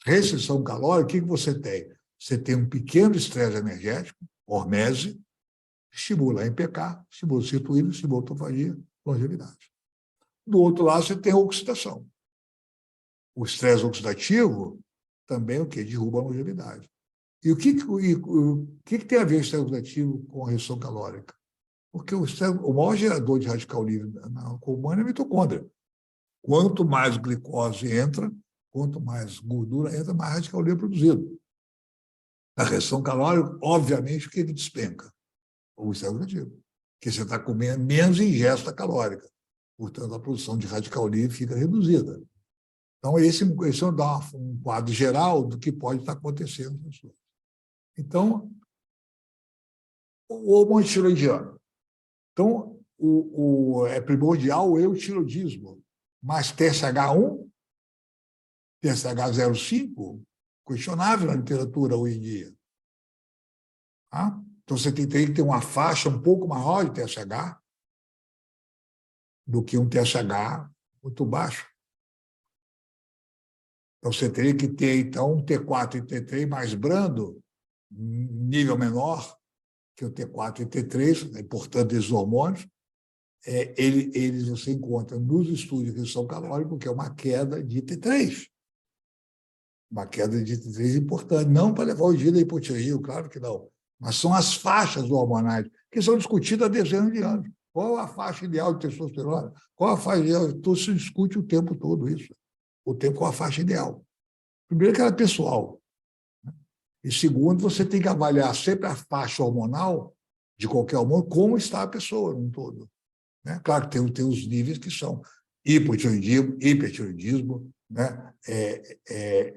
S3: restrição calórica, o que você tem? Você tem um pequeno estresse energético, hormese, estimula a MPK, estimula o citoína, estimula a autofagia, longevidade. Do outro lado, você tem a oxidação. O estresse oxidativo também o quê? Derruba a longevidade. E o que tem a ver o estresse oxidativo com a restrição calórica? Porque o maior gerador de radical livre na humana é a mitocôndria. Quanto mais glicose entra, quanto mais gordura entra, mais radical livre é produzido. Na restrição calórica, obviamente, o que despenca? O estresse oxidativo. Porque você está comendo menos ingesta calórica. Portanto, a produção de radical livre fica reduzida. Então, esse dá um quadro geral do que pode estar acontecendo. Então, o hormônio tiroidiano. Então, é primordial o eutiroidismo, mas TSH1, TSH05, questionável na literatura hoje em dia. Tá? Então, você tem que ter uma faixa um pouco maior de TSH do que um TSH muito baixo. Então, você teria que ter, então, um T4 e T3 mais brando, nível menor que o T4 e T3, é importante esses hormônios, eles você encontra nos estudos de restrição calórica, que é uma queda de T3. Uma queda de T3 importante, não para levar o dia da hipotireoidismo, claro que não, mas são as faixas hormonais que são discutidas há dezenas de anos. Qual a faixa ideal de testosterona? Qual a faixa ideal? Então, se discute o tempo todo isso. O tempo com a faixa ideal. Primeiro, que ela é pessoal. E segundo, você tem que avaliar sempre a faixa hormonal de qualquer hormônio, como está a pessoa num todo. Né? Claro que tem os níveis que são hipotireoidismo, hipertireoidismo, né?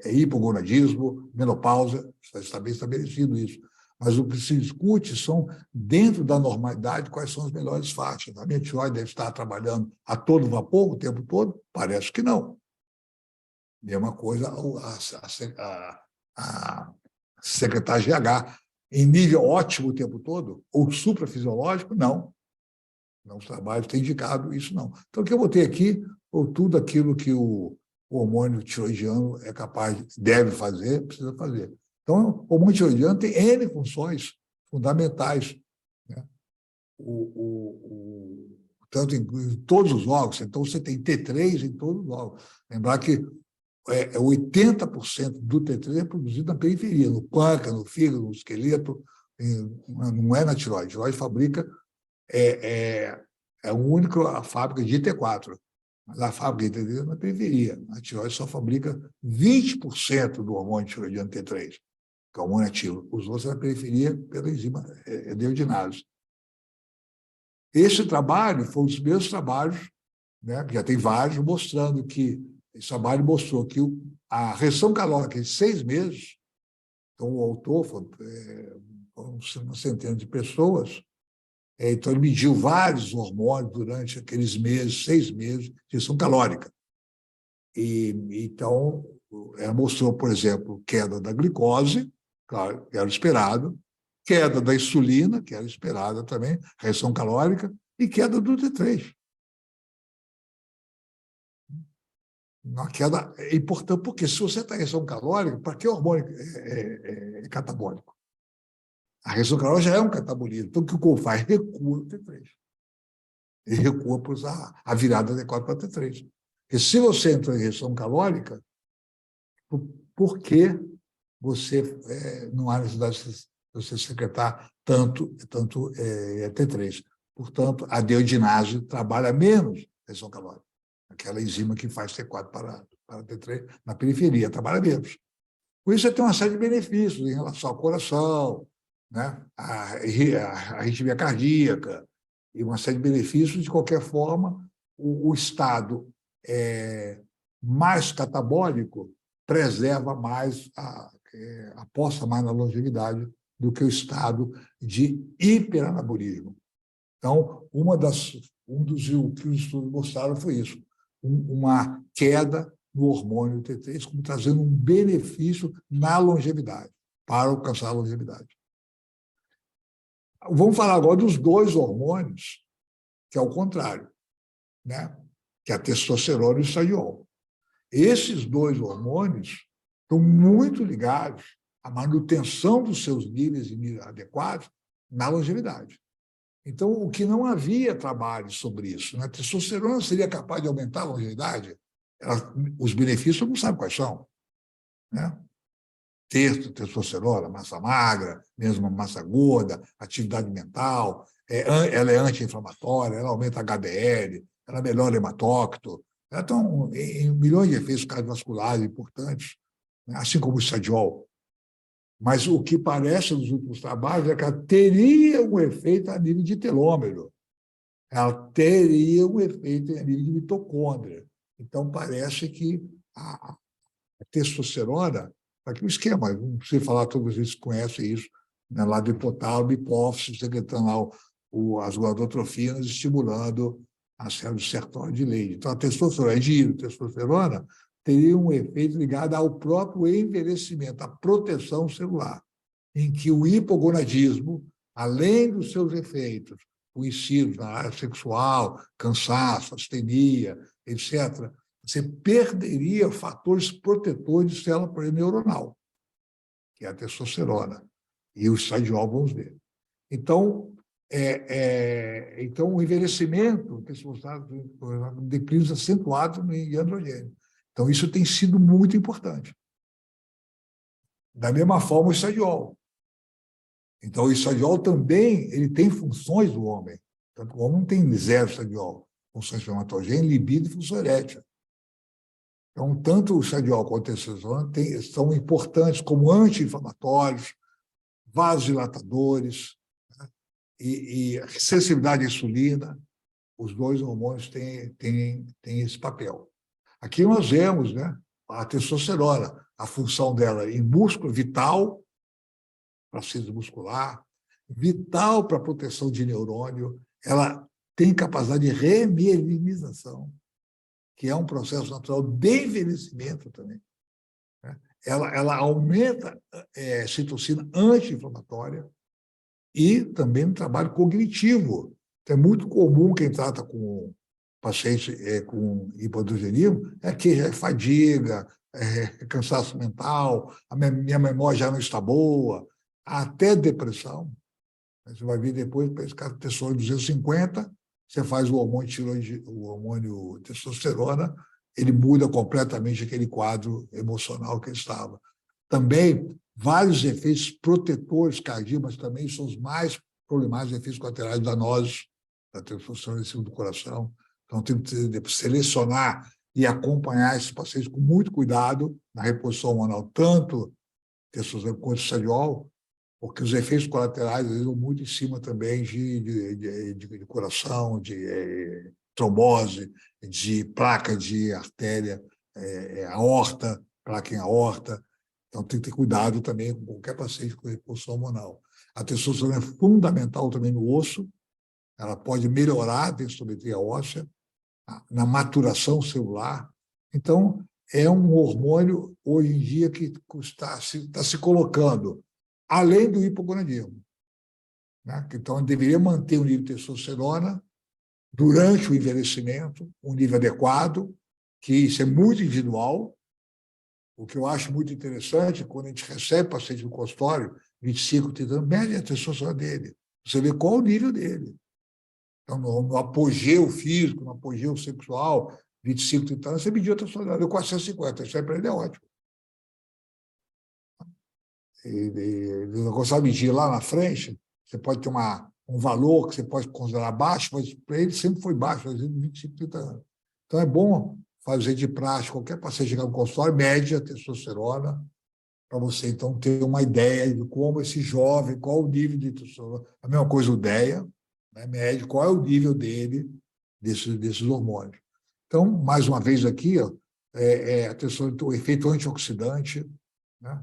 S3: Hipogonadismo, menopausa, está bem estabelecido isso. Mas o que se discute são, dentro da normalidade, quais são as melhores faixas. A minha tireoide deve estar trabalhando a todo vapor o tempo todo? Parece que não. Mesma coisa a secretária GH. Em nível ótimo o tempo todo? Ou suprafisiológico? Não. Não, os trabalhos têm indicado isso, não. Então, o que eu botei aqui, ou tudo aquilo que o hormônio tiroidiano é capaz, deve fazer, precisa fazer. Então, o hormônio tiroidiano tem N funções fundamentais, né? Tanto em todos os órgãos. Então, você tem T3 em todos os órgãos. Lembrar que 80% do T3 é produzido na periferia, no pâncreas, no fígado, no esqueleto, não é na tireoide. A tireoide fabrica, é a única fábrica de T4, mas a fábrica de T3 é na periferia. A tireoide só fabrica 20% do hormônio tiroidiano T3, que é o hormônio ativo. Os outros é na periferia pela enzima deiodinase. Esse trabalho foi um dos meus trabalhos, né, já tem vários, mostrando que esse trabalho mostrou que a restrição calórica em 6 meses, então o autor foi uma centena de pessoas, então ele mediu vários hormônios durante aqueles meses, 6 meses, de restrição calórica. E, então, ela mostrou, por exemplo, queda da glicose, claro, que era esperado, queda da insulina, que era esperada também, restrição calórica, e queda do T3. Uma queda é importante, porque se você está em restrição calórica, para que hormônio é catabólico? A restrição calórica já é um catabolismo. Então, o que o corpo faz? Recua o T3. Ele recua para usar a virada adequada para o T3. Porque se você entra em restrição calórica, por que você não há necessidade de você secretar tanto T3? Portanto, a deiodinase trabalha menos restrição calórica. Aquela enzima que faz T4 para T3 na periferia, trabalha menos. Com isso, você tem uma série de benefícios em relação ao coração, né? a arritmia cardíaca, e uma série de benefícios. De qualquer forma, o estado mais catabólico preserva mais, aposta mais na longevidade do que o estado de hiperanabolismo. Então, um dos que os estudos mostraram foi isso, uma queda no hormônio T3, como trazendo um benefício na longevidade, para alcançar a longevidade. Vamos falar agora dos 2 hormônios, que é o contrário, né? Que é a testosterona e o estradiol. Esses 2 hormônios estão muito ligados à manutenção dos seus níveis adequados na longevidade. Então, o que não havia trabalho sobre isso, né? A testosterona seria capaz de aumentar a longevidade? Os benefícios não sabe quais são, né? Testosterona, massa magra, mesmo massa gorda, atividade mental, ela é anti-inflamatória, ela aumenta HDL, ela melhora o hematócrito, ela tem milhões de efeitos cardiovasculares importantes, né? Assim como o estradiol. Mas o que parece nos últimos trabalhos é que ela teria um efeito a nível de telômero, ela teria um efeito a nível de mitocôndria. Então, parece que a testosterona, aqui o esquema, não precisa falar, todos vocês conhecem isso, né, lá do hipotálamo, hipófise, secretando lá as gonadotrofinas, estimulando a célula sertória de Leydig. Então, a testosterona, a testosterona teria um efeito ligado ao próprio envelhecimento, à proteção celular, em que o hipogonadismo, além dos seus efeitos conhecidos na área sexual, cansaço, astenia, etc., você perderia fatores protetores de célula neuronal, que é a testosterona, e o estradiol, vamos ver. Então, então o envelhecimento, declínios acentuados em androgênio. Então, isso tem sido muito importante. Da mesma forma, o estradiol. Então, o estradiol também ele tem funções do homem. Tanto o homem não tem 0 estradiol, funções espermatogênicas, libido e função erétil. Então, tanto o estradiol quanto a testosterona são importantes como anti-inflamatórios, vasodilatadores, né? e sensibilidade à insulina. Os 2 hormônios têm esse papel. Aqui nós vemos, né, a testosterona, a função dela em músculo vital, para síntese muscular, vital para a proteção de neurônio, ela tem capacidade de remielinização, que é um processo natural de envelhecimento também, né? Ela aumenta a citocina anti-inflamatória e também no trabalho cognitivo. Então, é muito comum quem trata com paciente com hipoandrogenismo que é fadiga, cansaço mental, a minha memória já não está boa, até depressão. Você vai ver depois, para esse caso, testosterona 250, você faz o hormônio testosterona, ele muda completamente aquele quadro emocional que ele estava. Também, vários efeitos protetores cardíacos, mas também são os mais problemáticos, efeitos colaterais danosos da testosterona em cima do coração. Então, tem que selecionar e acompanhar esses pacientes com muito cuidado na reposição hormonal, tanto testosterona quanto estradiol, porque os efeitos colaterais, às vezes, vão muito em cima também de coração, de trombose, de placa de artéria, aorta, placa em aorta. Então, tem que ter cuidado também com qualquer paciente com reposição hormonal. A testosterona é fundamental também no osso, ela pode melhorar a densitometria óssea, na maturação celular. Então, é um hormônio, hoje em dia, que está se colocando além do hipogonadismo, né? Então, deveria manter o nível de testosterona durante o envelhecimento, um nível adequado, que isso é muito individual. O que eu acho muito interessante, quando a gente recebe paciente no consultório, 25, 30 anos, mede a testosterona dele. Você vê qual o nível dele. Então, no apogeu físico, no apogeu sexual, 25, 30 anos, você mediu a testosterona, deu 450, isso aí para ele é ótimo. Ele não consegue medir lá na frente, você pode ter um valor que você pode considerar baixo, mas para ele sempre foi baixo, às vezes 25, 30 anos. Então, é bom fazer de prática, qualquer paciente chegar no consultório, mede a testosterona, para você, então, ter uma ideia de como esse jovem, qual o nível de testosterona. A mesma coisa o DEA, né, mede qual é o nível dele, desses hormônios. Então, mais uma vez aqui, ó, a testosterona, o efeito antioxidante, né?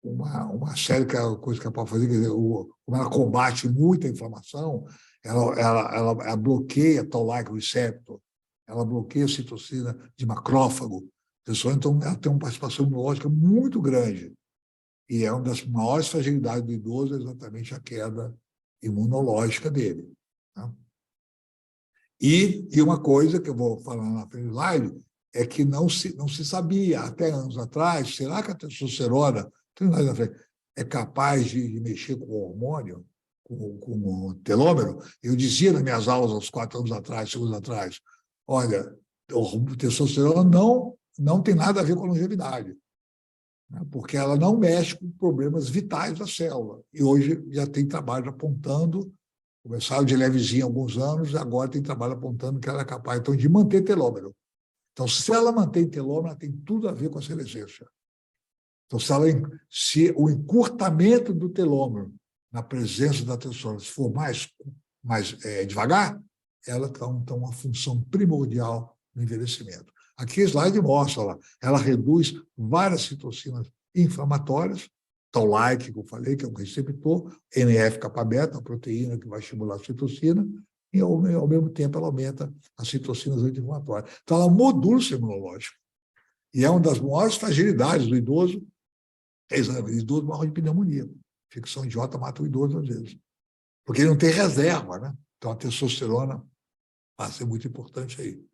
S3: Uma série coisa que ela pode fazer, quer dizer, como ela combate muita inflamação, ela bloqueia Toll-like receptor, ela bloqueia a citocina de macrófago, então ela tem uma participação imunológica muito grande, e é uma das maiores fragilidades do idoso, exatamente a queda imunológica dele. Tá? E uma coisa que eu vou falar na frente do slide é que não se sabia, até anos atrás, será que a testosterona é capaz de mexer com o hormônio, com o telômero? Eu dizia nas minhas aulas, aos 4 anos atrás, 5 anos atrás, olha, a testosterona não tem nada a ver com a longevidade, né? Porque ela não mexe com problemas vitais da célula. E hoje já tem trabalho apontando, começaram de levezinho há alguns anos, e agora tem trabalho apontando que ela é capaz, então, de manter telômero. Então, se ela mantém telômero, ela tem tudo a ver com a senescência. Então, se o encurtamento do telômero na presença da testosterona for mais devagar, ela tem uma função primordial no envelhecimento. Aqui o slide mostra, ela reduz várias citocinas inflamatórias, Toll-like, que eu falei, que é um receptor, NF-kappa-beta, a proteína que vai estimular a citocina, e, ao mesmo tempo, ela aumenta as citocinas anti-inflamatórias. Então, ela modula o sistema imunológico. E é uma das maiores fragilidades do idoso. O idoso morre de pneumonia. Infecção idiota mata o idoso, às vezes. Porque ele não tem reserva, né? Então, a testosterona vai ser muito importante aí.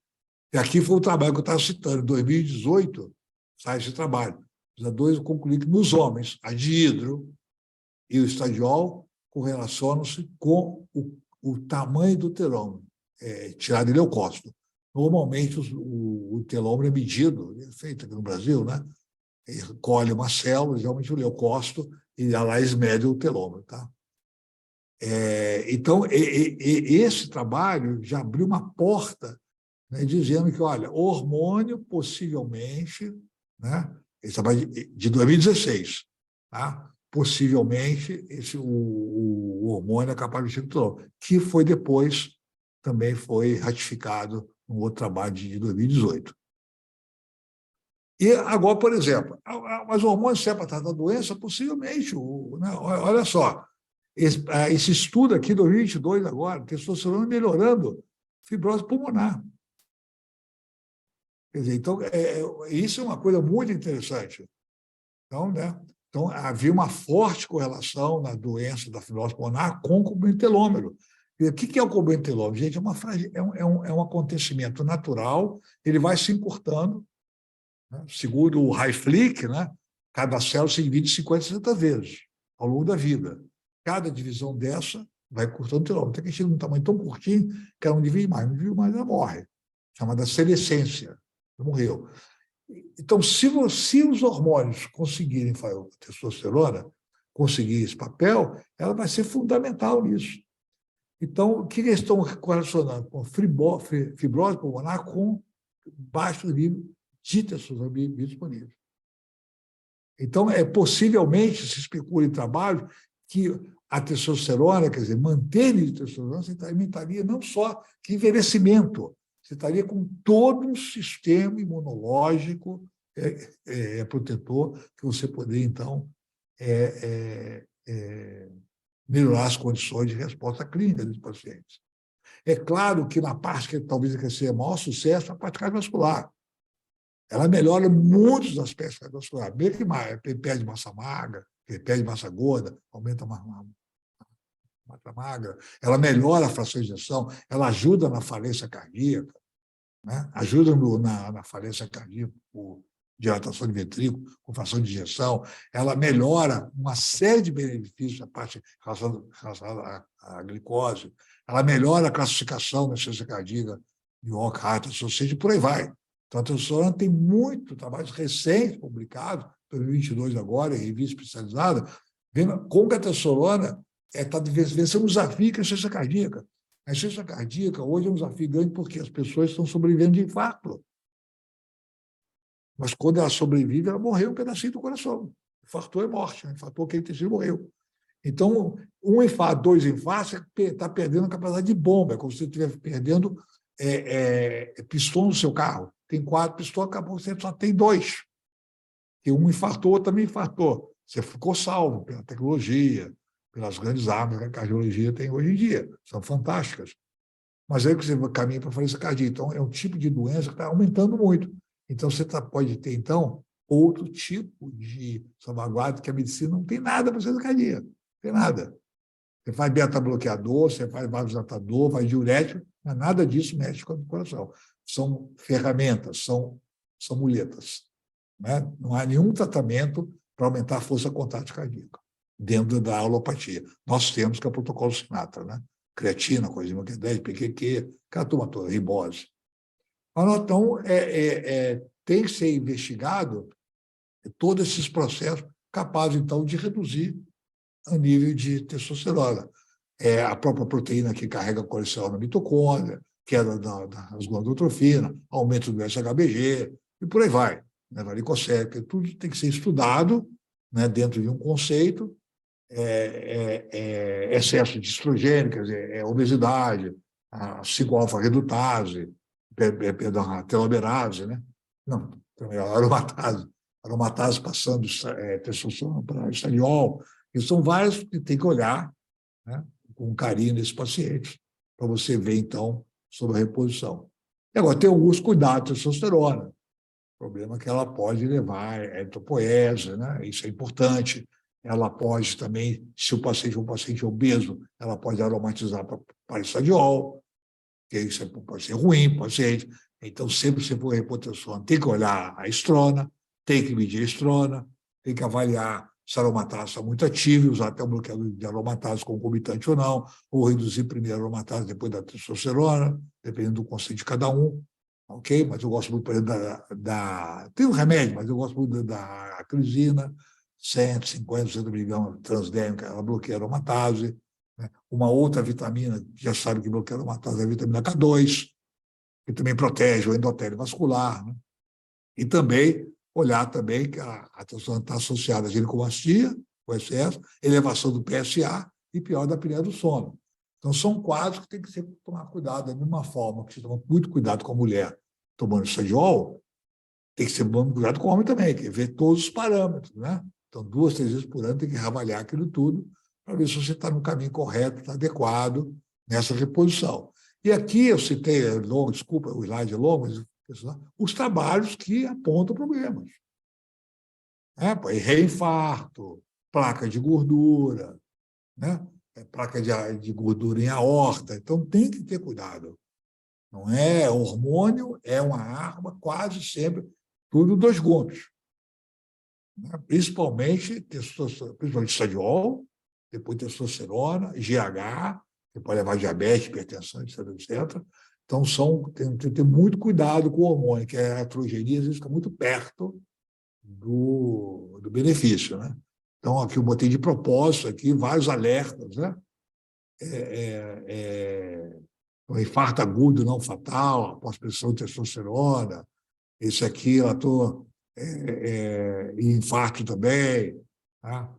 S3: E aqui foi o trabalho que eu estava citando. Em 2018, sai esse trabalho. Os dois concluíram que nos homens, a dihidro e o estradiol correlacionam-se com o tamanho do telômero, tirado de leucócito. Normalmente, o telômero é medido, é feito aqui no Brasil, né? Colhe uma célula, geralmente o leucócito, e lá eles medem o telômero. Tá? Então, esse trabalho já abriu uma porta, né, dizendo que, olha, o hormônio possivelmente, né, esse trabalho de 2016, tá? Possivelmente o hormônio é capaz de mexer com o telômero, que foi depois, também foi ratificado no outro trabalho de 2018. E agora, por exemplo, mas o hormônio serve para tratar a doença? Possivelmente. Né? Olha só, esse estudo aqui, 2022 agora, testosterona melhorando fibrose pulmonar. Quer dizer, então, isso é uma coisa muito interessante. Então, né? Então, havia uma forte correlação na doença da fibrose pulmonar com o comprimento telômero. O que é o comprimento telômero? Gente, é um acontecimento natural, ele vai se encurtando, né? Segundo o Hayflick, né? Cada célula se divide 50, 60 vezes ao longo da vida. Cada divisão dessa vai cortando o telômero. Até que chega num tamanho tão curtinho que ela não divide mais. Não divide mais, ela morre. Chamada senescência. Ela morreu. Então, se os hormônios conseguirem fazer a testosterona, conseguir esse papel, ela vai ser fundamental nisso. Então, o que eles estão correlacionando com fibrose pulmonar com baixo nível de testosterona disponível. Então, possivelmente, se especula em trabalho que a testosterona, quer dizer, manter nível de testosterona, você aumentaria não só que envelhecimento, você estaria com todo um sistema imunológico protetor que você poderia, então, melhorar as condições de resposta clínica dos pacientes. É claro que na parte que talvez seja maior sucesso, a parte cardiovascular. Ela melhora muitos aspectos cardiovasculares, mesmo que perde massa magra, perde massa gorda, aumenta a massa magra, ela melhora a fração de ejeção, ela ajuda na falência cardíaca, né? Ajuda na falência cardíaca por dilatação de ventrículo, com fração de ejeção, ela melhora uma série de benefícios da parte relacionada à glicose, ela melhora a classificação da insuficiência cardíaca de Walker-Heart Association, e por aí vai. Então, a testosterona tem muito trabalhos recentes publicados, 2022 agora, em revista especializada, vendo como a testosterona está vencendo um desafio que é a insuficiência cardíaca. A insuficiência cardíaca hoje é um desafio grande porque as pessoas estão sobrevivendo de infarto. Mas quando ela sobrevive, ela morreu um pedacinho do coração. Infartou é morte, né? Infartou aquele tecido morreu. Então, um infarto, 2 infartos, está perdendo a capacidade de bomba. É como se você estivesse perdendo pistão no seu carro. Tem 4 pistões, acabou, você só tem 2. E um infartou, outro também infartou. Você ficou salvo pela tecnologia, pelas grandes armas que a cardiologia tem hoje em dia. São fantásticas. Mas aí que você caminha para a falência cardíaca. Então, é um tipo de doença que está aumentando muito. Então, você pode ter, então, outro tipo de salvaguarda que a medicina não tem nada para fazer cardíaca. Não tem nada. Você faz beta-bloqueador, você faz vasodilatador, faz diurético, mas nada disso mexe com o coração. São ferramentas, são muletas. Né? Não há nenhum tratamento para aumentar a força contrátil cardíaca dentro da alopatia. Nós temos que é o protocolo Sinatra, né? Creatina, coenzima Q10, PQQ, aquela turma toda, ribose. Então, tem que ser investigado todos esses processos capazes, então, de reduzir o nível de testosterona. A própria proteína que carrega colesterol na mitocôndria, queda das glândulas de trofina, aumento do SHBG, e por aí vai. Né? Varicocele, tudo tem que ser estudado, né, dentro de um conceito, excesso de estrogênio, quer dizer, obesidade, a 5-alfa-redutase, a telomerase, né? Não, a aromatase passando testosterona para estradiol. E são vários que tem que olhar, né, com carinho nesses pacientes, para você ver, então, sobre a reposição. E agora, tem alguns cuidados da testosterona. O problema é que ela pode levar a eritropoese, né? Isso é importante. Ela pode também, se o paciente é um paciente obeso, ela pode aromatizar para estradiol, que isso pode ser ruim para o paciente. Então, sempre que você for reposição, tem que olhar a estrona, tem que medir a estrona, tem que avaliar se a aromatase está muito ativa, usar até um bloqueador de aromatase concomitante ou não, ou reduzir primeiro a aromatase depois da testosterona, dependendo do conceito de cada um. Ok? Mas eu gosto muito, por exemplo, tem um remédio, mas eu gosto muito da acrisina, 150, 200 miligramas transdérmica, ela bloqueia a aromatase. Né? Uma outra vitamina, já sabe que bloqueia a aromatase, é a vitamina K2, que também protege o endotélio vascular. Né? E também olhar também que a testosterona está associada à ginecomastia, o excesso, elevação do PSA e pior da apneia do sono. Então, são quadros que tem que tomar cuidado, da mesma forma que você toma muito cuidado com a mulher tomando estradiol, tem que ser muito cuidado com o homem também, que é ver todos os parâmetros, né? Então, 2, 3 vezes por ano tem que reavaliar aquilo tudo para ver se você está no caminho correto, está adequado nessa reposição. E aqui eu citei, desculpa, o slide é longo, mas os trabalhos que apontam problemas. Reinfarto, placa de gordura, né? Placa de gordura em aorta. Então, tem que ter cuidado. Não é hormônio, é uma arma, quase sempre, tudo 2 gumes. Né? Principalmente estradiol, depois testosterona, GH, que pode levar a diabetes, hipertensão, etc, etc. Então, tem que ter muito cuidado com o hormônio, que a estrogenia, às vezes, fica muito perto do benefício, né? Então, aqui eu botei de propósito aqui vários alertas, né? O infarto agudo não fatal, após pressão de testosterona, esse aqui eu estou em infarto também, tá?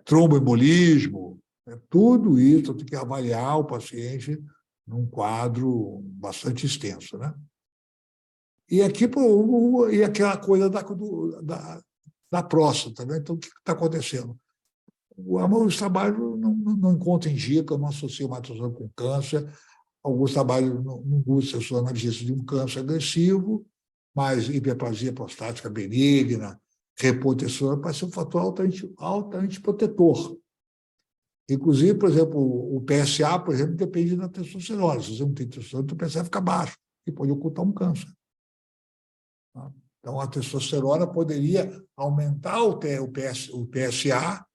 S3: Tromboembolismo, tudo isso tem que avaliar o paciente num quadro bastante extenso, né? E aqui e aquela coisa da próstata, né? Então, o que está acontecendo? Os trabalhos não encontram em dia, que eu não associo matossoma com câncer. Alguns trabalhos não buscam a sua analgésica de um câncer agressivo, mas hiperplasia prostática benigna, reposição, pode ser um fator altamente protetor. Inclusive, por exemplo, o PSA, por exemplo, depende da testosterona. Se você não tem testosterona, o PSA fica baixo e pode ocultar um câncer. Então, a testosterona poderia aumentar o PSA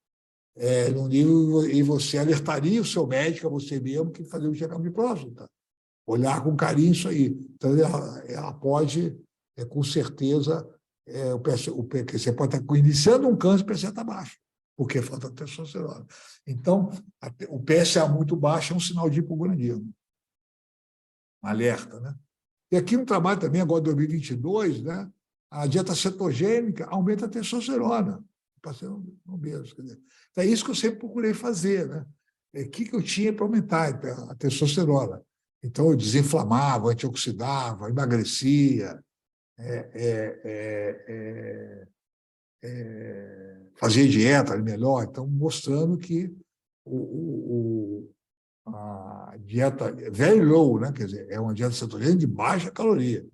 S3: no nível, e você alertaria o seu médico, a você mesmo, que fazer um check-up de próstata. Olhar com carinho isso aí. Então, ela pode, com certeza, você pode estar iniciando um câncer, o PSA está baixo, porque falta testosterona. Então, o PSA muito baixo é um sinal de hipogondrismo. Um alerta, né? E aqui um trabalho também, agora em 2022, né? A dieta cetogênica aumenta a testosterona. Paciente obeso. Então, é isso que eu sempre procurei fazer, né? O que eu tinha para aumentar a testosterona? Então, eu desinflamava, antioxidava, emagrecia, fazia dieta melhor. Então, mostrando que a dieta very low, né? Quer dizer, é uma dieta cetogênica de baixa caloria.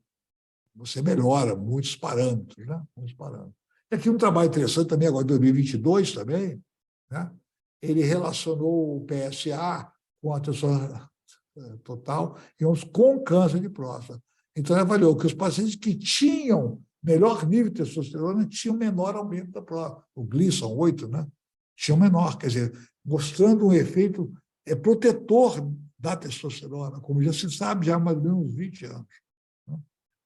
S3: Você melhora muitos parâmetros, né? Muitos parâmetros. E aqui um trabalho interessante também, agora em 2022 também, né? Ele relacionou o PSA com a testosterona total com câncer de próstata. Então, ele avaliou que os pacientes que tinham melhor nível de testosterona tinham menor aumento da próstata. O Gleason 8, né? Tinha menor, quer dizer, mostrando um efeito protetor da testosterona, como já se sabe já há mais ou menos uns 20 anos. Né?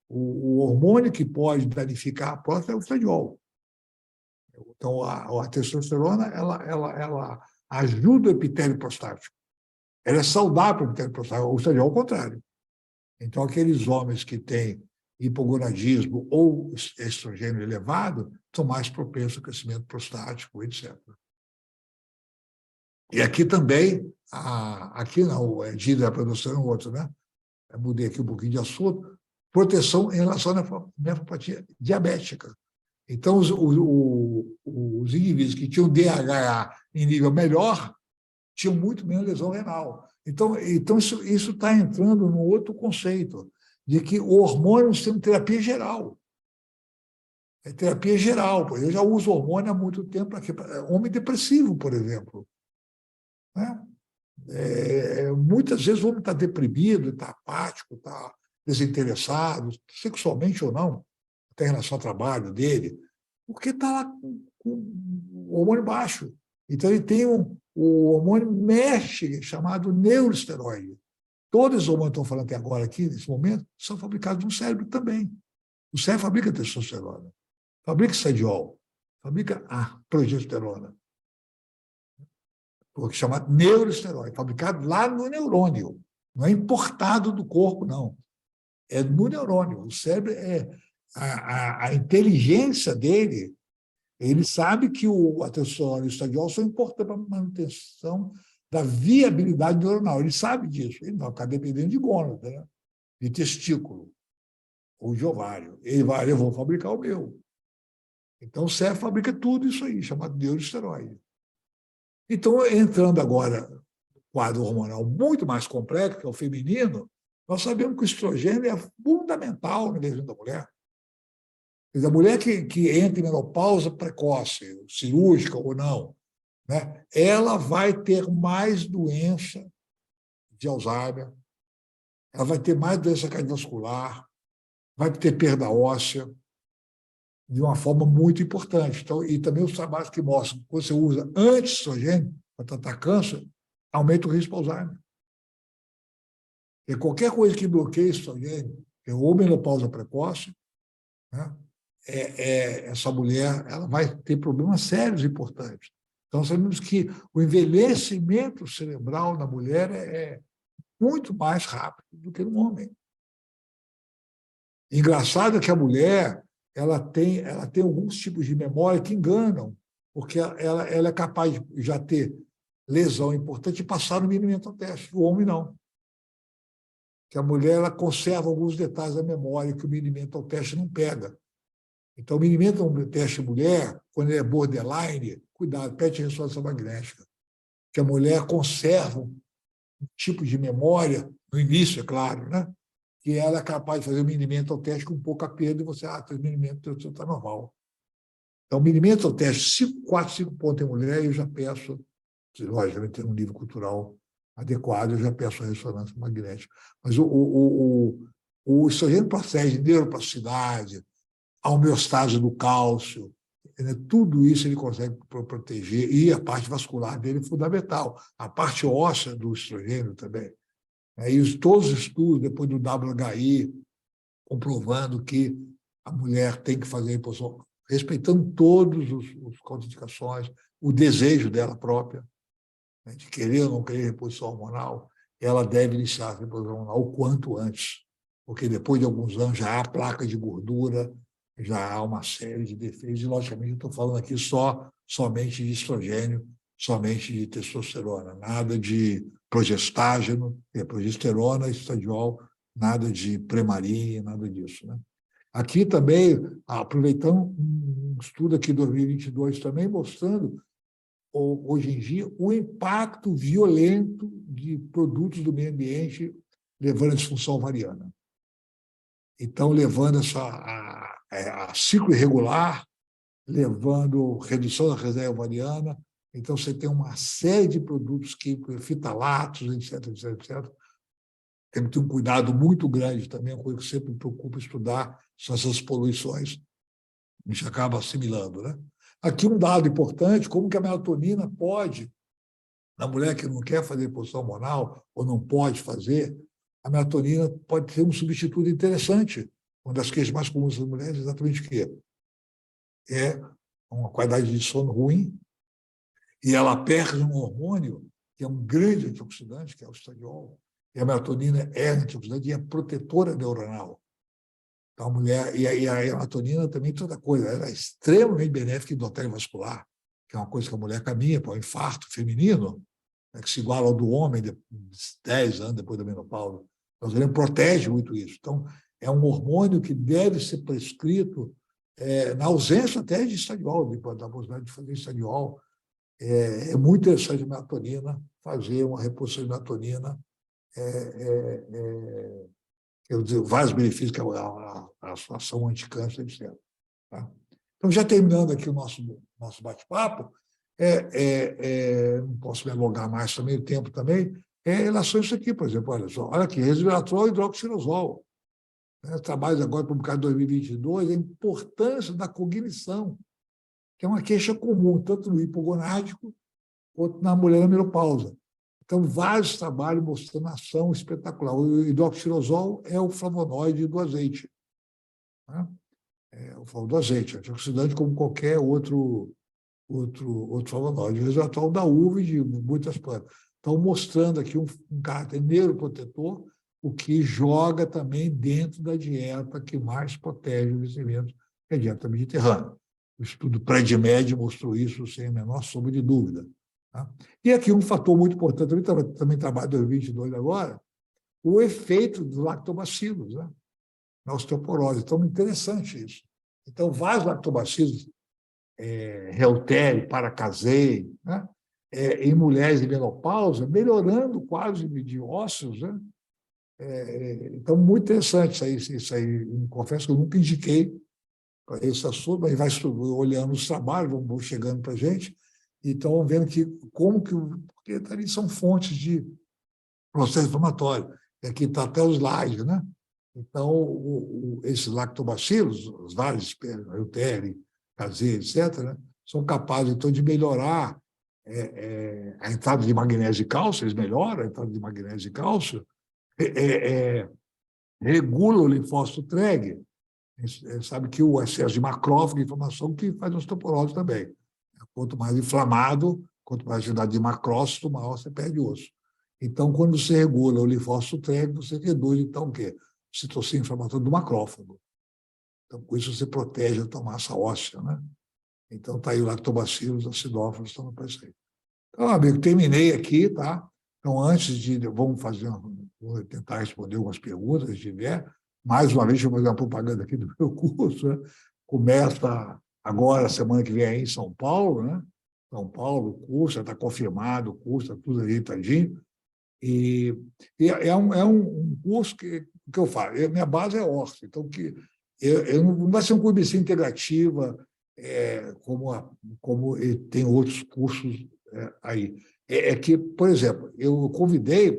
S3: O hormônio que pode danificar a próstata é o estradiol. Então, a testosterona ela ajuda o epitélio prostático. Ela é saudável para o epitélio prostático, o estradiol é o contrário. Então, aqueles homens que têm hipogonadismo ou estrogênio elevado são mais propensos ao crescimento prostático, etc. E aqui também, aqui não, da produção é outro, né? Eu mudei aqui um pouquinho de assunto. Proteção em relação à nefropatia diabética. Então, os indivíduos que tinham DHA em nível melhor tinham muito menos lesão renal. Então isso está entrando num outro conceito, de que o hormônio tem terapia geral. É terapia geral. Eu já uso hormônio há muito tempo para homem depressivo, por exemplo. Né? Muitas vezes o homem está deprimido, está apático, está desinteressado, sexualmente ou não, até em relação ao trabalho dele, porque está lá com o hormônio baixo. Então, ele tem o hormônio MESH, chamado neuroesteroide. Todos os hormônios que estão falando até agora, aqui, nesse momento, são fabricados no cérebro também. O cérebro fabrica testosterona, fabrica estradiol, fabrica a progesterona, porque é chamado neuroesteroide, fabricado lá no neurônio. Não é importado do corpo, não. É no neurônio. O cérebro a inteligência dele, ele sabe que a testosterona e o estradiol são importantes para a manutenção da viabilidade neuronal. Ele sabe disso. Ele não ficar dependendo de gônada, né? De testículo ou de ovário. Ele vai, eu vou fabricar o meu. Então, o cérebro fabrica tudo isso aí, chamado neuroesteroide. Então, entrando agora no quadro hormonal muito mais complexo, que é o feminino, nós sabemos que o estrogênio é fundamental no organismo da mulher. A mulher que entra em menopausa precoce, cirúrgica ou não, né, ela vai ter mais doença de Alzheimer, ela vai ter mais doença cardiovascular, vai ter perda óssea, de uma forma muito importante. Então, e também os trabalhos que mostram que você usa anti-estrogênio para tratar câncer, aumenta o risco de Alzheimer. E qualquer coisa que bloqueie estrogênio, ou menopausa precoce, né, essa mulher ela vai ter problemas sérios importantes. Então, sabemos que o envelhecimento cerebral na mulher é muito mais rápido do que no homem. Engraçado é que a mulher ela tem alguns tipos de memória que enganam, porque ela é capaz de já ter lesão importante e passar no mini mental test. O homem não. Que a mulher ela conserva alguns detalhes da memória que o mini mental test não pega. Então, o mini mental test mulher, quando ele é borderline, cuidado, pede ressonância magnética. Que a mulher conserva um tipo de memória, no início, é claro, né? Que ela é capaz de fazer o mini mental test com pouca perda e você, o mini mental test está normal. Então, o mini mental test, 4, 5 pontos em mulher, eu já peço, logicamente, ter um nível cultural adequado, eu já peço a ressonância magnética. Mas o estrogênio protege neuroplasticidade, a homeostase do cálcio, né? Tudo isso ele consegue proteger, e a parte vascular dele é fundamental. A parte óssea do estrogênio também. E todos os estudos, depois do WHI, comprovando que a mulher tem que fazer a reposição, respeitando todas as contraindicações, o desejo dela própria, né, de querer ou não querer reposição hormonal, ela deve iniciar a reposição hormonal o quanto antes, porque depois de alguns anos já há placa de gordura, já há uma série de defeitos, e logicamente eu estou falando aqui somente de estrogênio, somente de testosterona, nada de progestágeno, progesterona, estradiol, nada de Premarin, nada disso, né? Aqui também, aproveitando um estudo aqui de 2022 também, mostrando, hoje em dia, o impacto violento de produtos do meio ambiente levando à disfunção ovariana. Então, levando a ciclo irregular, levando redução da reserva ovariana. Então, você tem uma série de produtos químicos, fitalatos, etc, etc, etc. Tem que ter um cuidado muito grande também, uma coisa que sempre me preocupa estudar, são essas poluições. A gente acaba assimilando, né? Aqui um dado importante, como que a melatonina pode, na mulher que não quer fazer reposição hormonal ou não pode fazer, a melatonina pode ser um substituto interessante. Uma das queixas mais comuns das mulheres é exatamente o quê? É uma qualidade de sono ruim, e ela perde um hormônio que é um grande antioxidante, que é o estradiol, e a melatonina é antioxidante e é protetora neuronal. Então, a mulher, e a melatonina também, toda coisa, ela é extremamente benéfica em endotélio vascular, que é uma coisa que a mulher caminha para o infarto feminino, né, que se iguala ao do homem de 10 anos depois da menopausa. Então, ele protege muito isso. Então, é um hormônio que deve ser prescrito na ausência até de estradiol, da possibilidade de fazer estradiol. É muito interessante a melatonina, fazer uma reposição de melatonina, eu digo, vários benefícios que a ação anticâncer, etc. Tá? Então, já terminando aqui o nosso bate-papo, não posso me alongar mais também, o tempo também, em relação a isso aqui, por exemplo, olha aqui, resveratrol e hidroxitirosol. Trabalhos agora publicados em 2022, a importância da cognição, que é uma queixa comum, tanto no hipogonádico quanto na mulher na menopausa. Então, vários trabalhos mostrando ação espetacular. O hidroxitirosol é o flavonoide do azeite. Né? É o flavonoide do azeite, antioxidante como qualquer outro flavonoide. O resveratrol da uva e de muitas plantas. Então, mostrando aqui um caráter neuroprotetor, o que joga também dentro da dieta que mais protege o vencimento, que é a dieta mediterrânea. O estudo Predimed mostrou isso sem a menor sombra de dúvida. Tá? E aqui um fator muito importante, também trabalho em 2022 agora, o efeito dos lactobacilos, né? Na osteoporose. Então, interessante isso. Então, vários lactobacilos, Reuteri, Paracasei, né? Em mulheres em menopausa, melhorando quase de ósseos, né? Então, muito interessante isso aí. Confesso que eu nunca indiquei para esse assunto, mas vai olhando os trabalhos, vão chegando para a gente, e estão vendo porque ali são fontes de processo inflamatório. E aqui está até os slide, né? Então, esses lactobacilos, os vários, Eutere, caseiro, etc., né, são capazes, então, de melhorar a entrada de magnésio e cálcio, eles melhoram a entrada de magnésio e cálcio, regula o linfócito TREG. Sabe que o excesso de macrófago é inflamação que faz osteoporose também. Quanto mais inflamado, quanto mais atividade de macrócito, maior você perde osso. Então, quando você regula o linfócito TREG, você reduz, então, o quê? Citocina inflamatória do macrófago. Então, com isso, você protege a tua massa óssea, né? Então, está aí o lactobacilos, acidófilos, estão no presente. Então, amigo, terminei aqui, tá? Então, antes de... Vou tentar responder algumas perguntas, se tiver. Mais uma vez, deixa eu fazer uma propaganda aqui do meu curso, né? Começa agora, semana que vem, aí em São Paulo, né? São Paulo, o curso, já está confirmado, o curso, está tudo ajeitadinho. E é um curso que eu falo, minha base é orto, então não vai ser um curso de medicina integrativa, como tem outros cursos aí. Que, por exemplo, eu convidei,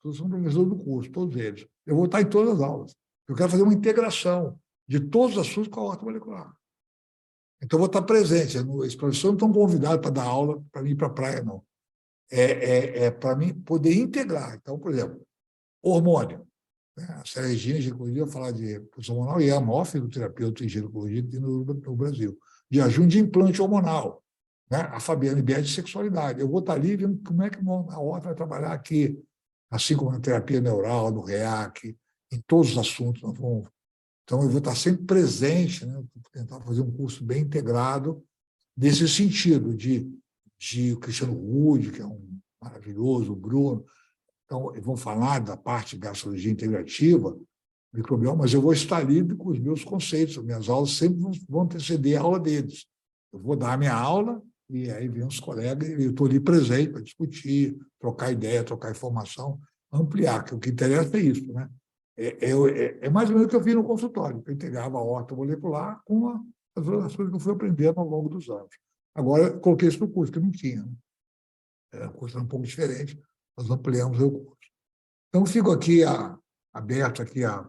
S3: todos são professores do curso, todos eles. Eu vou estar em todas as aulas. Eu quero fazer uma integração de todos os assuntos com a horta molecular. Então, eu vou estar presente. Os professores não estão convidados para dar aula para ir para a praia, não. Para mim poder integrar. Então, por exemplo, hormônio. A Sra. Regina, ginecologia, falar de produção hormonal, e é a maior fisioterapeuta em ginecologia que tem no Brasil. De ajuda de implante hormonal. Né? A Fabiana Ibert de sexualidade. Eu vou estar ali vendo como é que a horta vai trabalhar aqui, assim como na terapia neural, no REAC, em todos os assuntos. Então, eu vou estar sempre presente, né? Vou tentar fazer um curso bem integrado, nesse sentido de o Cristiano Rude, que é um maravilhoso, o Bruno. Então, vão falar da parte de gastrologia integrativa, microbioma, mas eu vou estar ali com os meus conceitos. As minhas aulas sempre vão anteceder a aula deles. Eu vou dar a minha aula e aí vem os colegas e eu estou ali presente para discutir, trocar ideia, trocar informação, ampliar, que o que interessa é isso, né? É mais ou menos o que eu fiz no consultório, que eu integrava a horta molecular com as outras coisas que eu fui aprendendo ao longo dos anos. Agora, eu coloquei isso no curso, que não tinha. Né? O curso era um pouco diferente, nós ampliamos o curso. Então, fico aqui aberto aqui a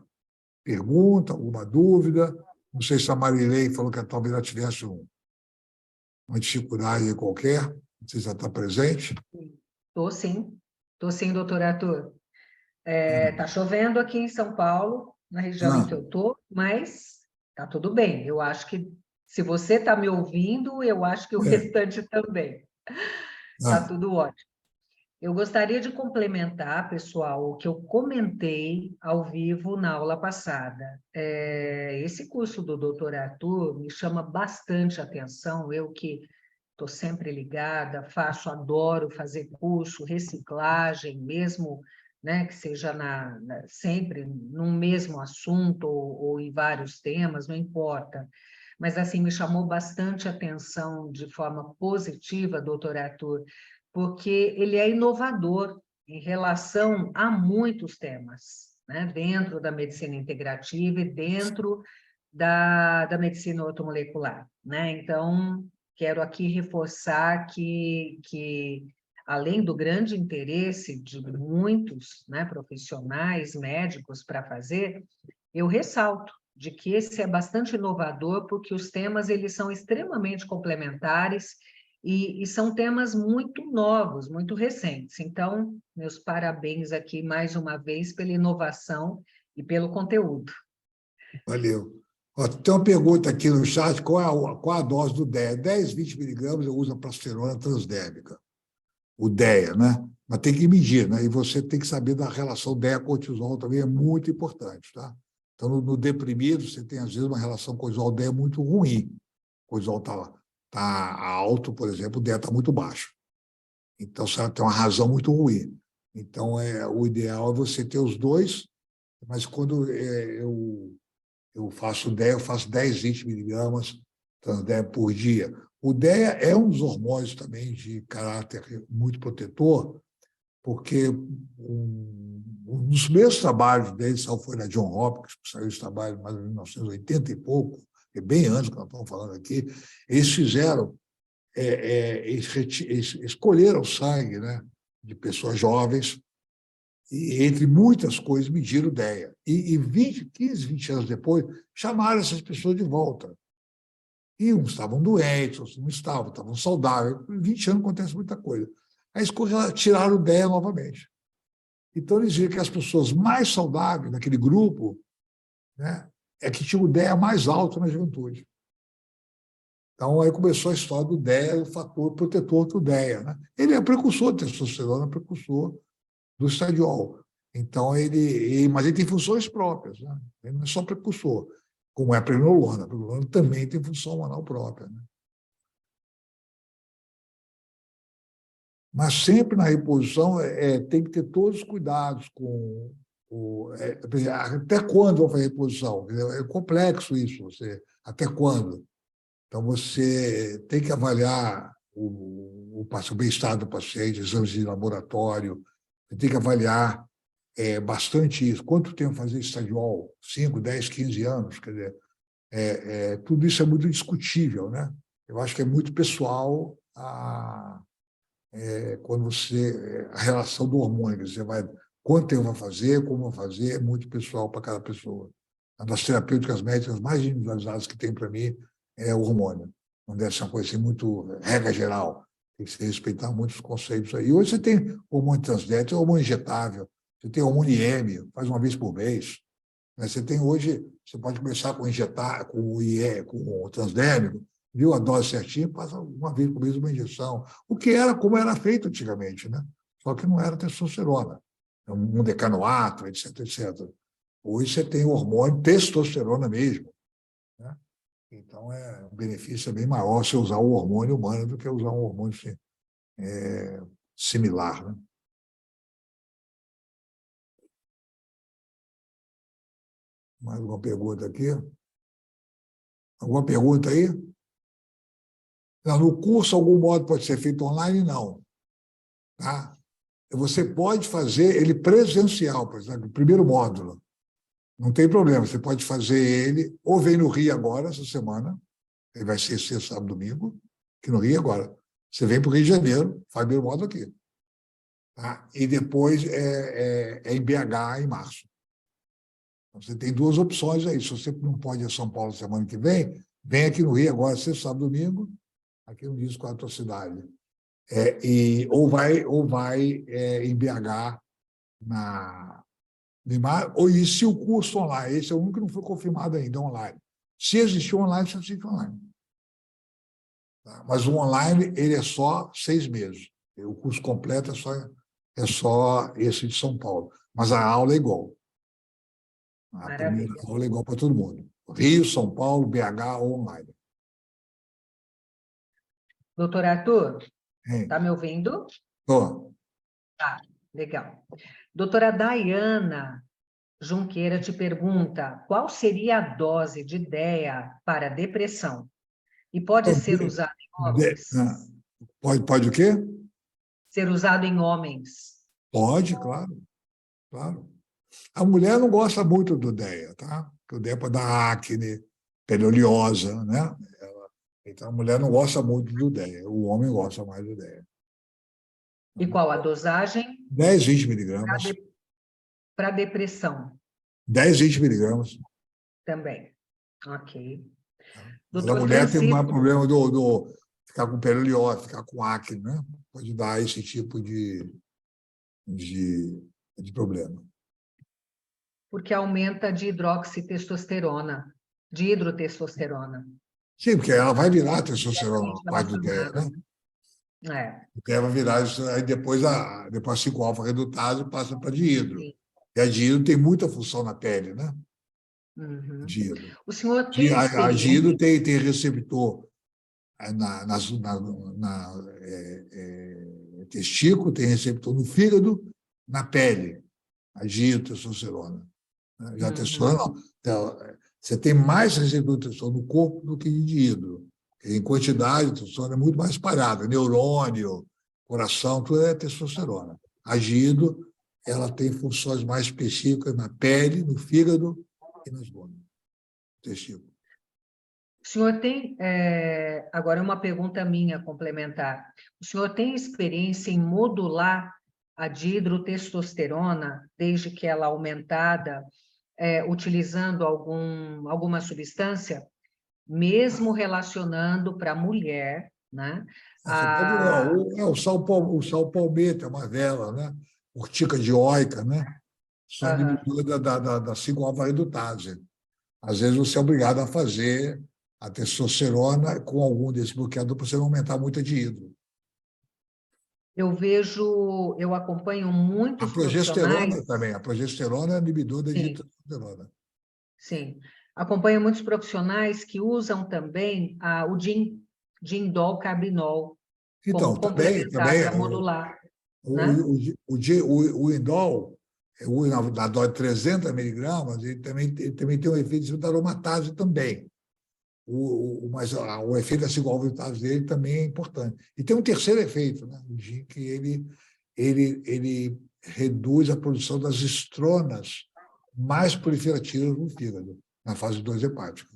S3: pergunta, alguma dúvida. Não sei se a Marilei falou que talvez ela tivesse uma dificuldade qualquer. Não sei se ela está presente.
S2: Estou sim, doutor Arthur. Está chovendo aqui em São Paulo, na região em que eu estou, mas está tudo bem. Eu acho que, se você está me ouvindo, eu acho que o restante também. Está tudo ótimo. Eu gostaria de complementar, pessoal, o que eu comentei ao vivo na aula passada. Esse curso do doutor Arthur me chama bastante atenção, eu que estou sempre ligada, adoro fazer curso, reciclagem, mesmo, né, que seja sempre num mesmo assunto ou em vários temas, não importa. Mas, assim, me chamou bastante atenção de forma positiva, doutor Arthur, porque ele é inovador em relação a muitos temas, né, dentro da medicina integrativa e dentro da medicina ortomolecular, né? Então, quero aqui reforçar que além do grande interesse de muitos, né, profissionais, médicos para fazer, eu ressalto de que esse é bastante inovador, porque os temas eles são extremamente complementares e são temas muito novos, muito recentes. Então, meus parabéns aqui mais uma vez pela inovação e pelo conteúdo.
S3: Valeu. Tem uma pergunta aqui no chat, qual a dose do DEA? 10, 20 miligramas eu uso a prosterona transdérmica, o DEA, né? Mas tem que medir, né? E você tem que saber da relação DEA-cortisol também, é muito importante, tá? Então, no deprimido, você tem, às vezes, uma relação cortisol-DEA muito ruim. O cortisol está alto, por exemplo, o DEA está muito baixo. Então, você tem uma razão muito ruim. Então, o ideal é você ter os dois, mas quando eu faço DEA, eu faço 10, 20 miligramas DEA por dia. O DEA é um dos hormônios também de caráter muito protetor, porque um dos meus trabalhos deles foi na John Hopkins, que saiu esse trabalho mais ou menos em 1980 e pouco, é bem antes que nós estamos falando aqui, eles fizeram, eles escolheram sangue, né, de pessoas jovens E, entre muitas coisas, mediram o DEA. E 15, 20 anos depois, chamaram essas pessoas de volta. E uns estavam doentes, outros não estavam saudáveis. Em 20 anos acontece muita coisa. Aí tiraram o DEA novamente. Então, eles viram que as pessoas mais saudáveis naquele grupo, né, é que tinham o DEA mais alto na juventude. Então, aí começou a história do DEA, o fator protetor do DEA. Né? Ele é precursor de testosterona, precursor do estradiol. Então, mas ele tem funções próprias. Né? Ele não é só precursor, como é a pregnenolona. A pregnenolona também tem função hormonal própria. Né? Mas sempre na reposição tem que ter todos os cuidados com até quando vão fazer reposição? É complexo isso. Até quando? Então, você tem que avaliar o bem-estar do paciente, exames de laboratório, você tem que avaliar bastante isso. Quanto tempo fazer estradiol? 5, 10, 15 anos? Quer dizer, tudo isso é muito discutível, né? Eu acho que é muito pessoal quando a relação do hormônio, você vai, quanto tempo vai fazer, como vai fazer, é muito pessoal para cada pessoa. Uma das terapêuticas médicas mais individualizadas que tem para mim é o hormônio. Não deve ser uma coisa assim muito regra geral. Tem que se respeitar muitos conceitos aí. Hoje você tem hormônio transdético, hormônio injetável, você tem hormônio IM, faz uma vez por mês. Você tem hoje, você pode começar com injetar, com o IE, com o transdérmico, viu a dose certinha, passa uma vez por mês uma injeção. O que era como era feito antigamente, né? Só que não era testosterona. Um decanoato, etc, etc. Hoje você tem o hormônio testosterona mesmo. Né? Então, o benefício é bem maior se usar o hormônio humano do que usar um hormônio similar. Né? Mais alguma pergunta aqui? Alguma pergunta aí? Não, no curso, algum modo pode ser feito online? Não. Tá? Você pode fazer ele presencial, por exemplo, o primeiro módulo. Não tem problema, você pode fazer ele, ou vem no Rio agora, essa semana, ele vai ser sexta, sábado, domingo, que no Rio agora. Você vem para o Rio de Janeiro, faz o primeiro módulo aqui. Tá? E depois é em BH, em março. Então, você tem duas opções aí. Se você não pode ir a São Paulo semana que vem aqui no Rio agora, sexta, sábado, domingo, aqui no Disco a tua cidade. Ou vai em BH, ou e se o curso online, esse é o único que não foi confirmado ainda, online. Se existir online, você assiste online. Tá? Mas o online, ele é só 6 meses. O curso completo é só esse de São Paulo. Mas a aula é igual. A primeira aula é igual para todo mundo. Rio, São Paulo, BH ou online.
S2: Doutor Arthur, está me ouvindo?
S3: Estou.
S2: Tá, legal. Doutora Dayana Junqueira te pergunta, qual seria a dose de DEA para depressão? E pode ser usado em homens?
S3: Pode o quê?
S2: Ser usado em homens.
S3: Pode, claro. Claro. A mulher não gosta muito do DEA, tá? Porque o DEA pode dar acne, pele oleosa, né? Então, a mulher não gosta muito do DEA. O homem gosta mais do DEA.
S2: E qual a dosagem?
S3: 10, 20 miligramas.
S2: Para depressão?
S3: 10, 20 miligramas.
S2: Também. Ok.
S3: Mas a mulher tem mais problema do ficar com pele oleosa, ficar com acne, né? Pode dar esse tipo de problema.
S2: Porque aumenta de hidroxitestosterona, de hidrotestosterona.
S3: Sim, porque ela vai virar testosterona, a parte do DEA, né? O DEA vai virar isso, aí depois a 5-alfa-redutase passa para dihidro. Sim. E a dihidro tem muita função na pele, né?
S2: Uhum.
S3: Dihidro.
S2: O senhor tem
S3: a dihidro tem receptor testículo, tem receptor no fígado, na pele, a dihidrotestosterona. Já a testosterona, não. Então, você tem mais receptor de testosterona no corpo do que de dihidro. Em quantidade, a testosterona é muito mais espalhada. Neurônio, coração, tudo é testosterona. A dihidro, ela tem funções mais específicas na pele, no fígado e nas glândulas. Testículo.
S2: O senhor tem, agora uma pergunta minha complementar. O senhor tem experiência em modular a dihidrotestosterona, desde que ela é aumentada, utilizando alguma substância, mesmo relacionando para a mulher, né?
S3: Você pode, o sal palmito é uma vela, né? Urtica dioica, né? São inibidoras da 5-alfa-redutase. Às vezes você é obrigado a fazer a testosterona com algum desse bloqueador para você não aumentar muito a dihidro.
S2: Eu acompanho muitos
S3: A progesterona
S2: profissionais.
S3: também, a progesterona é inibidora da
S2: Sim,
S3: testosterona.
S2: sim. Acompanho muitos profissionais que usam também o Dindol Carbinol
S3: Então,
S2: como complementar para modular, né?
S3: o indol, na dose de 300 miligramas, ele também tem um efeito de aromatase também. Mas o efeito da 5-alfa-redutase dele também é importante. E tem um terceiro efeito, né? O GIN, que ele reduz a produção das estronas mais proliferativas no fígado, na fase 2 hepática.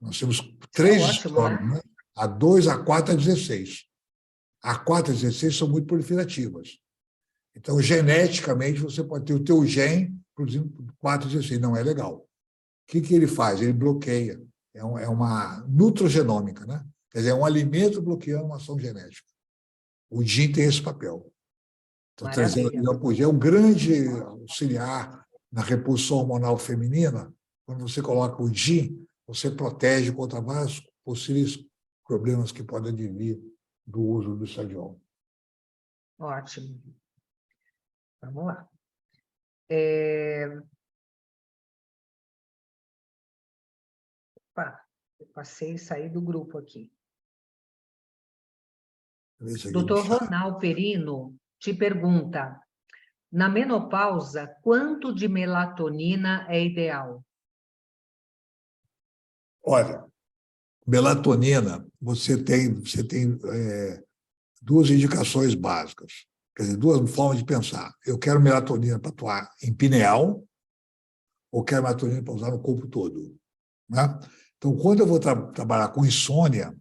S3: Nós temos 3
S2: ótimo,
S3: estronas,
S2: né?
S3: né? A 2, a 4 e a 16. A 4 e a 16 são muito proliferativas. Então, geneticamente, você pode ter o teu gene produzindo 4 e 16. Não é legal. O que ele faz? Ele bloqueia. É uma nutrogenômica, né? Quer dizer, é um alimento bloqueando uma ação genética. O GIN tem esse papel. Então, 300 mg por dia é um grande auxiliar na reposição hormonal feminina. Quando você coloca o GIN, você protege contra vários possíveis problemas que podem advir do uso do estradiol.
S2: Ótimo. Vamos lá. Eu passei e saí do grupo aqui. Doutor Ronald Perino te pergunta, na menopausa, quanto de melatonina é ideal?
S3: Olha, melatonina, você tem duas indicações básicas, quer dizer, duas formas de pensar. Eu quero melatonina para atuar em pineal ou quero melatonina para usar no corpo todo, né? Então, quando eu vou trabalhar com insônia,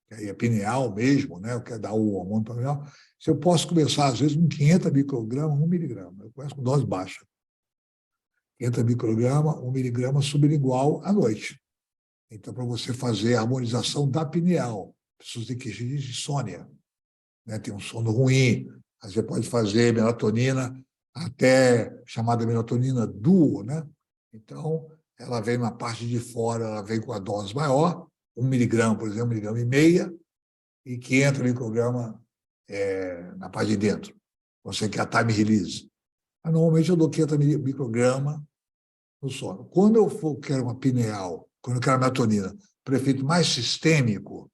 S3: que aí é pineal mesmo, né? Eu quero dar o hormônio para pineal, eu posso começar, às vezes, com 500 microgramas, 1 miligrama. Eu começo com dose baixa. 500 microgramas, 1 miligrama sublingual à noite. Então, para você fazer a harmonização da pineal, pessoas têm queixa de insônia, né? Tem um sono ruim, aí você pode fazer melatonina, até chamada melatonina duo, né? Então, ela vem na parte de fora, ela vem com a dose maior, 1 miligrama, por exemplo, 1,5 miligrama, e 500 microgramas na parte de dentro. Você quer a time release. Mas, normalmente, eu dou 500 microgramas no sono. Quando eu quero uma pineal, quando eu quero a melatonina, para efeito mais sistêmico,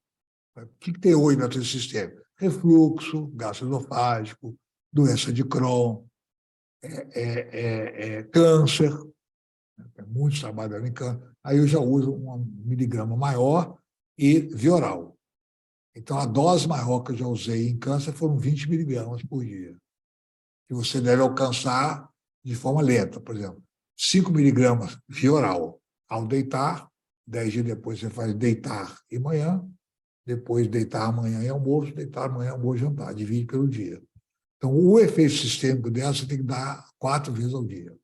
S3: o que tem hoje melatonina sistêmica? Refluxo, gastroesofágico, doença de Crohn, câncer, muitos trabalham em câncer. Aí eu já uso 1 miligrama maior e via oral. Então, a dose maior que eu já usei em câncer foram 20 miligramas por dia, que você deve alcançar de forma lenta. Por exemplo, 5 miligramas via oral ao deitar, 10 dias depois você faz deitar e manhã, depois deitar amanhã e almoço, deitar amanhã, almoço e jantar, divide pelo dia. Então, o efeito sistêmico dela você tem que dar 4 vezes ao dia,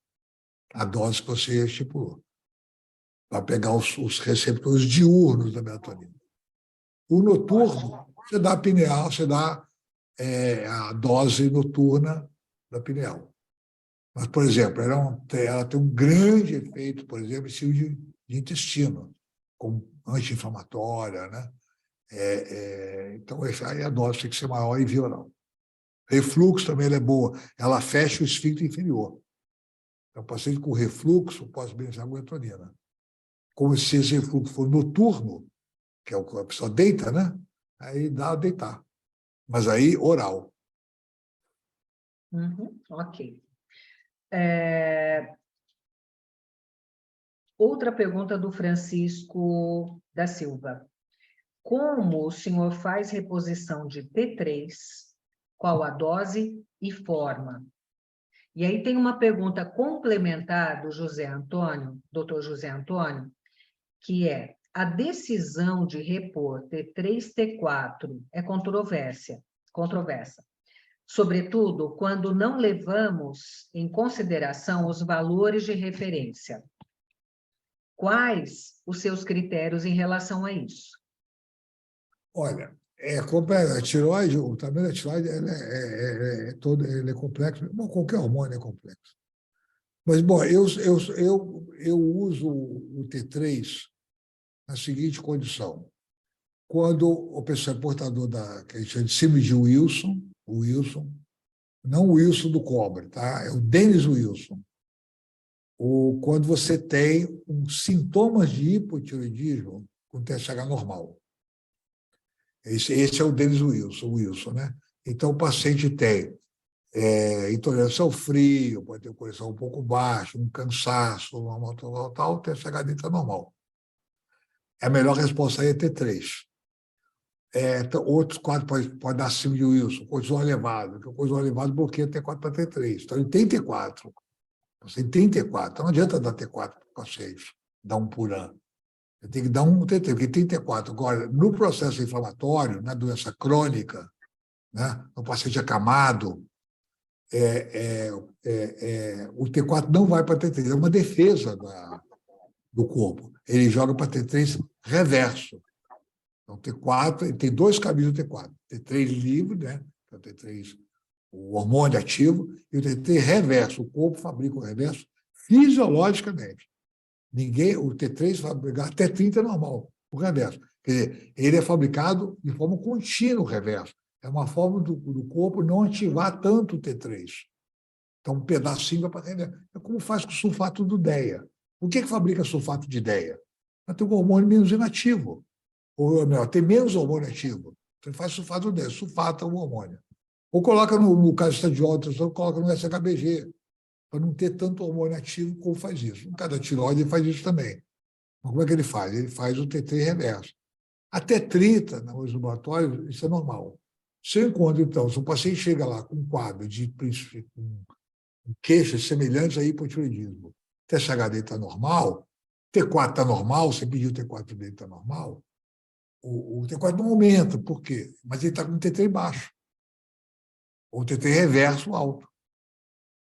S3: a dose que você estipulou, para pegar os receptores diurnos da melatonina. O noturno, você dá pineal, você dá a dose noturna da pineal. Mas, por exemplo, ela tem um grande efeito, por exemplo, em de intestino, como anti-inflamatória, né? Então, aí a dose tem que ser maior e via oral. Refluxo também ela é boa, ela fecha o esfíncter inferior. Então, paciente com refluxo pode beneficiar com melatonina. Como se esse refluxo for noturno, que é o que a pessoa deita, né? Aí dá a deitar. Mas aí, oral.
S2: Ok. Outra pergunta do Francisco da Silva. Como o senhor faz reposição de T3? Qual a dose e forma? E aí tem uma pergunta complementar do José Antônio, doutor José Antônio, que é: a decisão de repor T3, T4 é controversa. sobretudo quando não levamos em consideração os valores de referência. Quais os seus critérios em relação a isso?
S3: Olha, a tireoide, o tamanho da tireoide ele é complexo. Bom, qualquer hormônio é complexo. Mas, bom, eu uso o T3 na seguinte condição. Quando o pessoal é portador que a gente chama de síndrome de Wilson, não o Wilson do cobre, tá? É o Dennis Wilson. Quando você tem sintomas de hipotireoidismo com TSH normal. Esse é o Dennis Wilson, né? Então, o paciente tem intolerância ao frio, pode ter um coração um pouco baixo, um cansaço, tal, o TSH dele está normal. A melhor resposta aí é T3. Então, outros quadros pode dar acima de Wilson, cortisol elevado, porque o cortisol elevado bloqueia T4 para T3. Então, ele tem T4. Você tem T4. Então, não adianta dar T4 para o paciente, dar um por ano. Você tem que dar um T3, porque tem T4. Agora, no processo inflamatório, na doença crônica, né, no paciente acamado, o T4 não vai para T3. É uma defesa do corpo. Ele joga para T3 reverso. Então, T4, ele tem dois caminhos do T4. T3 livre, né? O T3, o hormônio ativo, e o T3 reverso. O corpo fabrica o reverso fisiologicamente. O T3 fabrica até 30 é normal, o reverso. Quer dizer, ele é fabricado de forma contínua, o reverso. É uma forma do corpo não ativar tanto o T3. Então, um pedacinho vai para reverso. É como faz com o sulfato do DEA. Por que fabrica sulfato de DEA? Para ter um hormônio menos inativo. Ou melhor, tem menos hormônio ativo. Então, faz sulfato dele, sulfata o hormônio. Ou coloca, no caso estadiol, coloca no SHBG, para não ter tanto hormônio ativo como faz isso. No caso da tireoide, ele faz isso também. Mas como é que ele faz? Ele faz o T3 reverso. Até 30, no laboratório, isso é normal. Se eu encontro, então, se o paciente chega lá com um quadro de queixas semelhantes a hipotireoidismo, TSH dele está normal, T4 está normal, você pediu o T4 dele está normal, o T4 não aumenta, por quê? Mas ele está com o T3 baixo, ou o T3 reverso alto.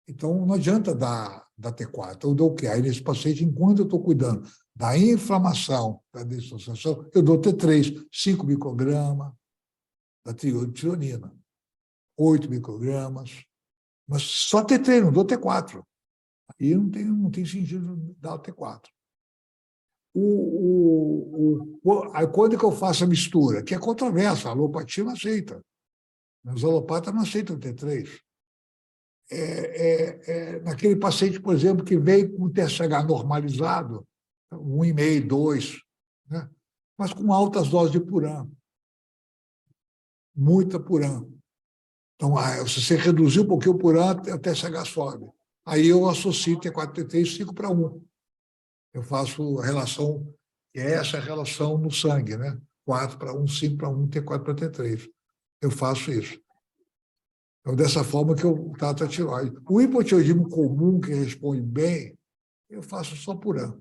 S3: Então, não adianta dar T4. Eu dou o quê? Aí, nesse paciente, enquanto eu estou cuidando da inflamação, da dissociação, eu dou T3, 5 microgramas da tironina, 8 microgramas, mas só T3, não dou T4. Aí não tem sentido dar o T4. Aí quando que eu faço a mistura? Que é controversa, a alopatia não aceita. Os alopatas não aceitam o T3. Naquele paciente, por exemplo, que veio com o TSH normalizado, 1,5, 2, né? Mas com altas doses de Puran. Muita Puran. Então, se você reduzir um pouquinho o Puran, o TSH sobe. Aí eu associo T4 e T3 5 para 1. Eu faço a relação, que é essa relação no sangue, né? 4 para 1, 5 para 1, T4 para T3. Eu faço isso. Então, dessa forma que eu trato a tireoide. O hipotireoidismo comum, que responde bem, eu faço só Puran.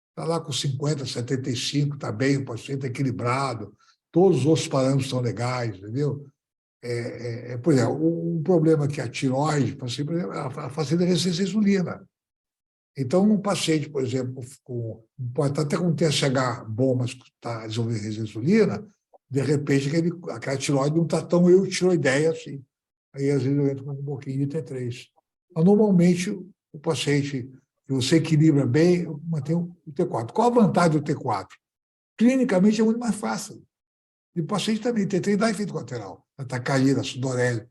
S3: Está lá com 50, 75, está bem, o paciente é equilibrado, todos os outros parâmetros são legais, entendeu? Por exemplo, um problema que a tireoide, por exemplo, a paciente resistência à insulina. Então, um paciente, por exemplo, pode estar até com um TSH bom, mas está desenvolvendo resistência à insulina, de repente aquela tireoide não está tão eutiroideia assim. Aí, às vezes, eu entro com um pouquinho de T3. Mas, normalmente, o paciente, se você equilibra bem, mantém o T4. Qual a vantagem do T4? Clinicamente, é muito mais fácil. E o paciente também, T3 dá efeito colateral. Taquicardia, sudorese.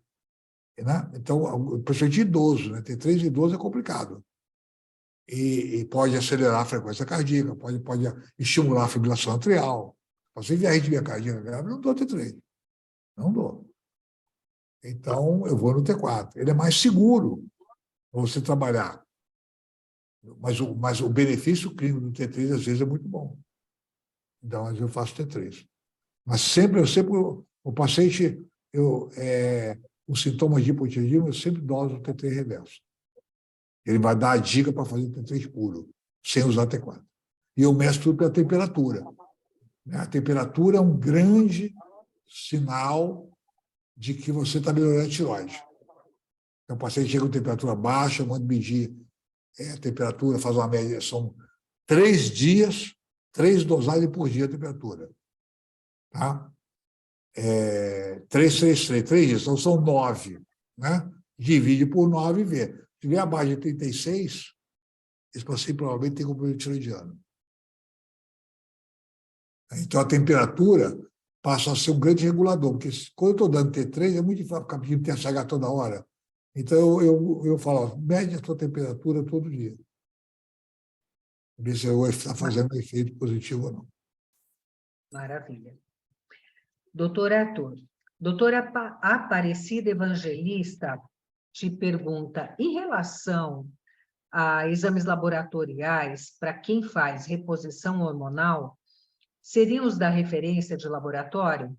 S3: Né? Então, o paciente idoso, né? T3 idoso é complicado. E pode acelerar a frequência cardíaca, pode estimular a fibrilação atrial. O paciente de arritmia cardíaca grave, não dou T3. Não dou. Então, eu vou no T4. Ele é mais seguro para você trabalhar. Mas o benefício clínico do T3, às vezes, é muito bom. Então, às vezes, eu faço T3. Mas sempre o paciente, os sintomas de hipotireoidismo, eu sempre doso o T3 reverso. Ele vai dar a dica para fazer o T3 puro, sem usar T4. E eu mestro tudo pela temperatura. A temperatura é um grande sinal de que você está melhorando a tireoide. Então, o paciente chega com temperatura baixa, eu mando medir a temperatura, faz uma média, são 3 dias, 3 dosagens por dia a temperatura. Tá? 3 dias, então são 9. Né? Divide por 9 e vê. Se tiver abaixo de 36, esse paciente provavelmente tem compromisso tiroidiano. Então, a temperatura passa a ser um grande regulador, porque quando eu estou dando T3, é muito difícil ficar pedindo TSH toda hora. Então, eu falo, ó, mede a sua temperatura todo dia. Ver se está fazendo efeito positivo ou não.
S2: Maravilha. Doutor Arthur, doutora Aparecida Evangelista te pergunta, em relação a exames laboratoriais, para quem faz reposição hormonal, seriam os da referência de laboratório?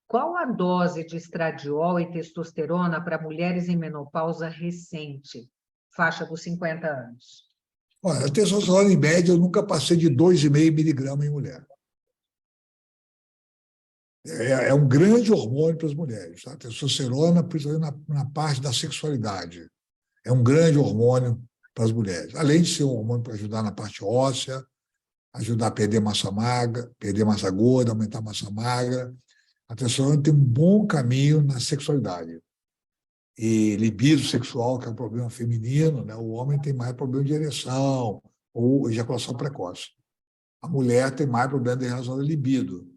S2: Qual a dose de estradiol e testosterona para mulheres em menopausa recente, faixa dos 50 anos?
S3: Olha, a testosterona, em média, eu nunca passei de 2,5 miligramas em mulher. É um grande hormônio para as mulheres. Tá? A testosterona, principalmente na parte da sexualidade, é um grande hormônio para as mulheres. Além de ser um hormônio para ajudar na parte óssea, ajudar a perder massa magra, perder massa gorda, aumentar a massa magra, a testosterona tem um bom caminho na sexualidade. E libido sexual, que é um problema feminino, né? O homem tem mais problema de ereção ou ejaculação precoce. A mulher tem mais problema em relação ao libido.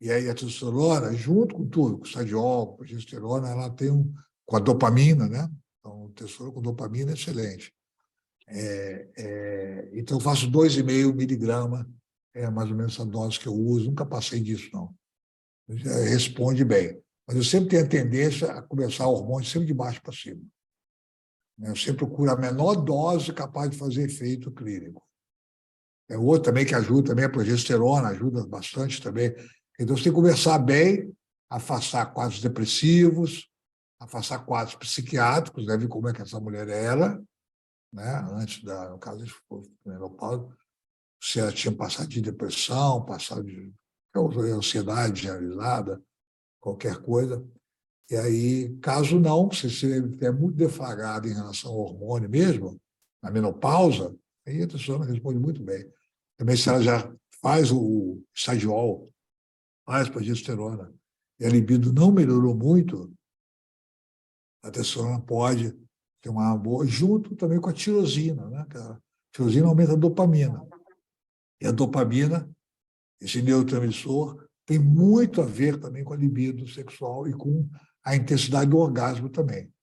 S3: E aí a testosterona, junto com tudo, com o estradiol, com a progesterona, ela tem com a dopamina, né? Então, testosterona com dopamina é excelente. Então, eu faço 2,5 miligramas, é mais ou menos essa dose que eu uso, nunca passei disso, não. Responde bem. Mas eu sempre tenho a tendência a começar o hormônio sempre de baixo para cima. Eu sempre procuro a menor dose capaz de fazer efeito clínico. É outro também que ajuda, também a progesterona ajuda bastante também. Então, você tem que conversar bem, afastar quadros depressivos, afastar quadros psiquiátricos, né? Ver como é que essa mulher era, né? Antes no caso de menopausa, se ela tinha passado de depressão, passado de ansiedade generalizada, qualquer coisa. E aí, caso não, se você estiver muito deflagrado em relação ao hormônio mesmo, na menopausa, aí a testosterona responde muito bem. Também se ela já faz o estradiol, faz progesterona, e a libido não melhorou muito, a testosterona pode ter uma boa, junto também com a tirosina, né? A tirosina aumenta a dopamina. E a dopamina, esse neurotransmissor, tem muito a ver também com a libido sexual e com a intensidade do orgasmo também.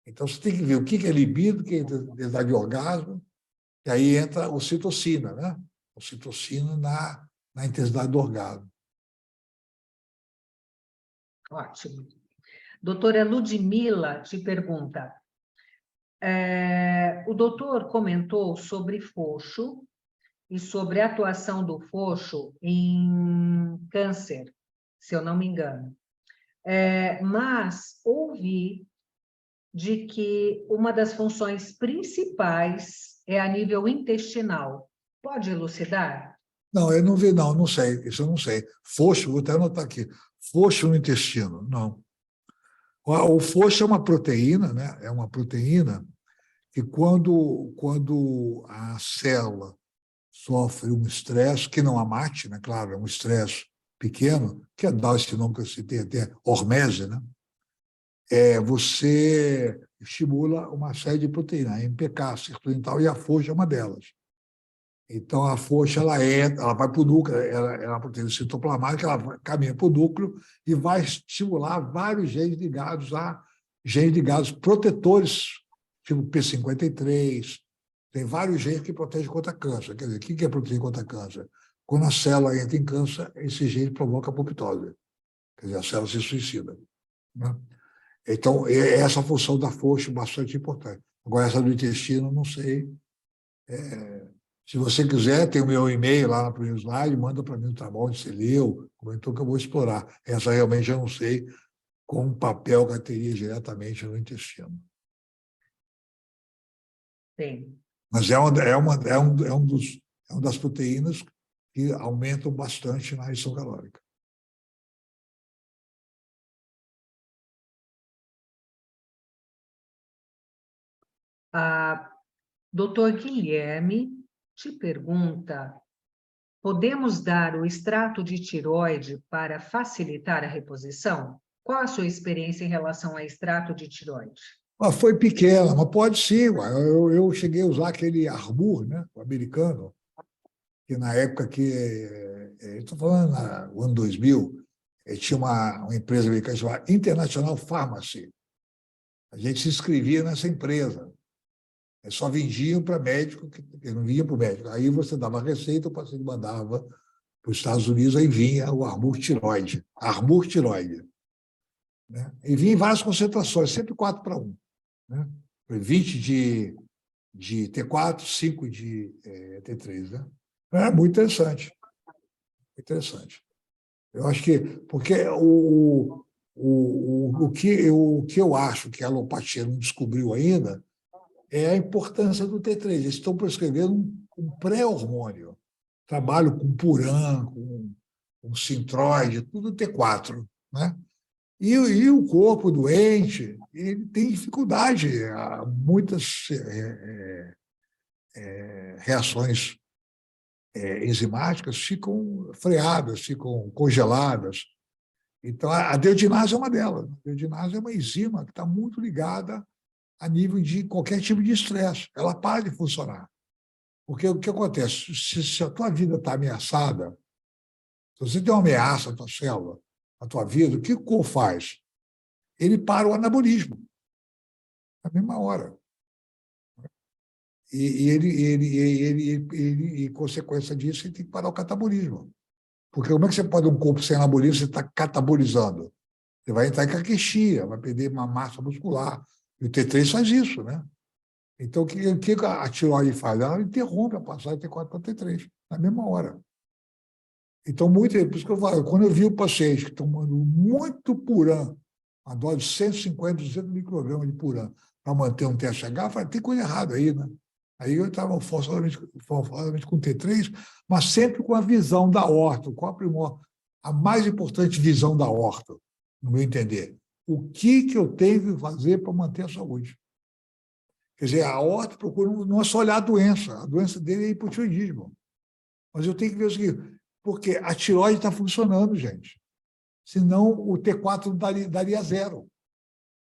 S3: Então, você tem que ver o que é libido, o que é intensidade de orgasmo, e aí entra a ocitocina, né? A ocitocina na intensidade do orgasmo.
S2: Ótimo. Doutora Ludmila te pergunta, o doutor comentou sobre foxo e sobre a atuação do foxo em câncer, se eu não me engano. Mas ouvi de que uma das funções principais é a nível intestinal. Pode elucidar?
S3: Não, eu não vi, não sei, isso eu não sei. Foxo, vou até anotar aqui, foxo no intestino, não. O foxo é uma proteína, né? É uma proteína que quando a célula sofre um estresse, que não a mate, né? Claro, é um estresse pequeno, que é dar esse nome que eu citei até, hormese, né? Você estimula uma série de proteínas, a MPK, sirtuina e a foxa é uma delas. Então, a foxa ela vai para o núcleo, ela é uma proteína citoplasmática, ela caminha para o núcleo e vai estimular vários genes ligados protetores, tipo P53. Tem vários genes que protegem contra câncer. Quer dizer, o que é proteger contra câncer? Quando a célula entra em câncer, esse gene provoca apoptose. Quer dizer, a célula se suicida. Né? Então, essa função da foxa é bastante importante. Agora, essa do intestino, não sei. Se você quiser, tem o meu e-mail lá no primeiro slide, manda para mim o trabalho onde você leu, comentou que eu vou explorar. Essa realmente eu não sei qual papel que ela teria diretamente no intestino.
S2: Sim.
S3: Mas é uma das proteínas que aumentam bastante na ingestão calórica.
S2: Doutor Guilherme te pergunta: podemos dar o extrato de tireoide para facilitar a reposição? Qual a sua experiência em relação a extrato de tireoide?
S3: Foi pequena, mas pode sim. Ué. Eu cheguei a usar aquele Arbur, né, o americano, que na época que... Estou falando no ano 2000, tinha uma empresa americana chamada International Pharmacy. A gente se inscrevia nessa empresa. Só vendiam para médico, que não vinha para o médico. Aí você dava a receita, o paciente mandava para os Estados Unidos, aí vinha o Arbur tiroide. Arbur tiroide. Né? E vinha em várias concentrações, sempre 4:1. Né? 20 de T4, 5 de T3. Né? É muito interessante. Interessante. Eu acho que... Porque o que eu acho que a alopatia não descobriu ainda é a importância do T3. Eles estão prescrevendo um pré-hormônio. Trabalho com Puran, com Sintroide, tudo T4. Né? E o corpo doente ele tem dificuldade. Muitas reações enzimáticas ficam freadas, ficam congeladas. Então, a deiodinase é uma delas. A deiodinase é uma enzima que está muito ligada a nível de qualquer tipo de estresse. Ela para de funcionar. Porque o que acontece? Se a tua vida está ameaçada, se você tem uma ameaça à tua célula, à tua vida, o que o corpo faz? Ele para o anabolismo na mesma hora. E consequência disso, ele tem que parar o catabolismo. Porque como é que você pode um corpo sem anabolismo, você está catabolizando? Você vai entrar em caquexia, vai perder uma massa muscular. E o T3 faz isso, né? Então, o que a tireoide faz? Ela interrompe a passagem de T4 para T3, na mesma hora. Então, por isso que eu falo, quando eu vi o paciente que tomando muito Puran, uma dose de 150, 200 microgramas de Puran, para manter um TSH, eu falei, tem coisa errada aí, né? Aí eu estava forçadamente com T3, mas sempre com a visão da horta. Qual a mais importante visão da horta, no meu entender? O que eu tenho que fazer para manter a saúde? Quer dizer, a horta procura não é só olhar a doença dele é hipotireoidismo. Mas eu tenho que ver o seguinte, porque a tireoide está funcionando, gente. Senão o T4 daria 0.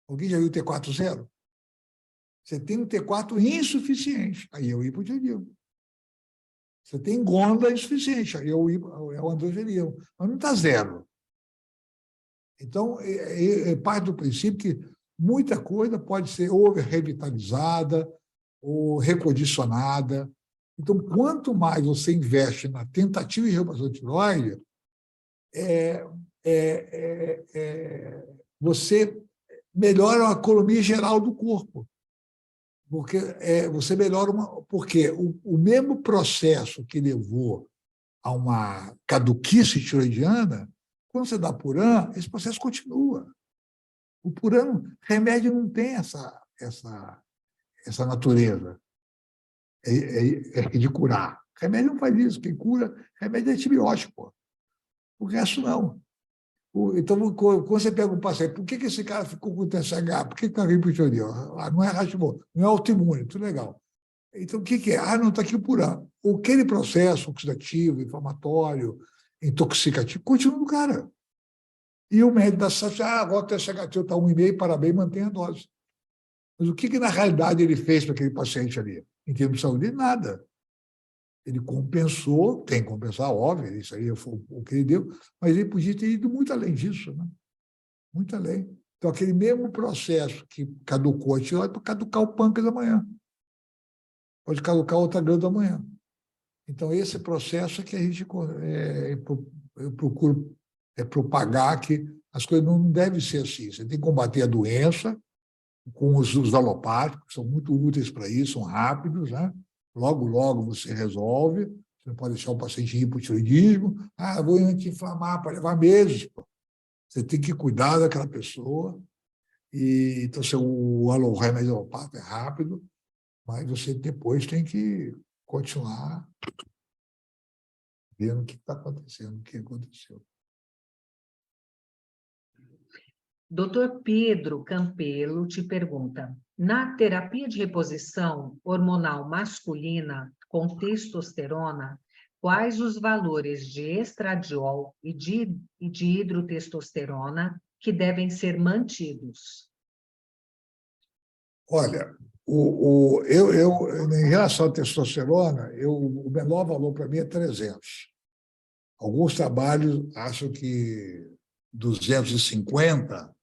S3: Alguém já viu o T4 0? Você tem um T4 insuficiente, aí é o hipotireoidismo. Você tem GONDA insuficiente, aí é o androgenismo. Mas não está 0. Então, parte do princípio que muita coisa pode ser ou revitalizada ou recondicionada. Então, quanto mais você investe na tentativa de reabilitação de tireoide, você melhora a economia geral do corpo. Porque você melhora porque o mesmo processo que levou a uma caduquice tiroidiana, quando você dá Puran, esse processo continua. O Puran, remédio não tem essa natureza de curar. Remédio não faz isso. Quem cura, remédio é antibiótico. O resto, não. Então, quando você pega um paciente, por que esse cara ficou com TSH? Por que está vindo para o teoria? Não é Hashimoto, não é autoimune, tudo legal. Então, o que é? Não está aqui o Puran. Aquele processo oxidativo, inflamatório, intoxicativo, continua no cara. E o médico da saúde, agora o TSH teu está 1,5, parabéns, mantém a dose. Mas o que na realidade ele fez para aquele paciente ali? Em termos de saúde, nada. Ele compensou, tem que compensar, óbvio, isso aí foi o que ele deu, mas ele podia ter ido muito além disso, né? Muito além. Então, aquele mesmo processo que caducou a tireoide pode caducar o pâncreas amanhã. Pode caducar outra glândula amanhã. Então, esse processo é que a gente eu procuro propagar que as coisas não devem ser assim. Você tem que combater a doença com os alopáticos, que são muito úteis para isso, são rápidos, né? Logo, logo você resolve. Você não pode deixar o paciente em hipotireoidismo. Vou anti-inflamar, para levar meses. Pô. Você tem que cuidar daquela pessoa. Então, o remédio alopático é rápido, mas você depois tem que continuar vendo o que está acontecendo, o que aconteceu.
S2: Dr. Pedro Campelo te pergunta: na terapia de reposição hormonal masculina com testosterona, quais os valores de estradiol e de hidrotestosterona que devem ser mantidos?
S3: Olha, em relação à testosterona, o menor valor para mim é 300. Alguns trabalhos acham que 250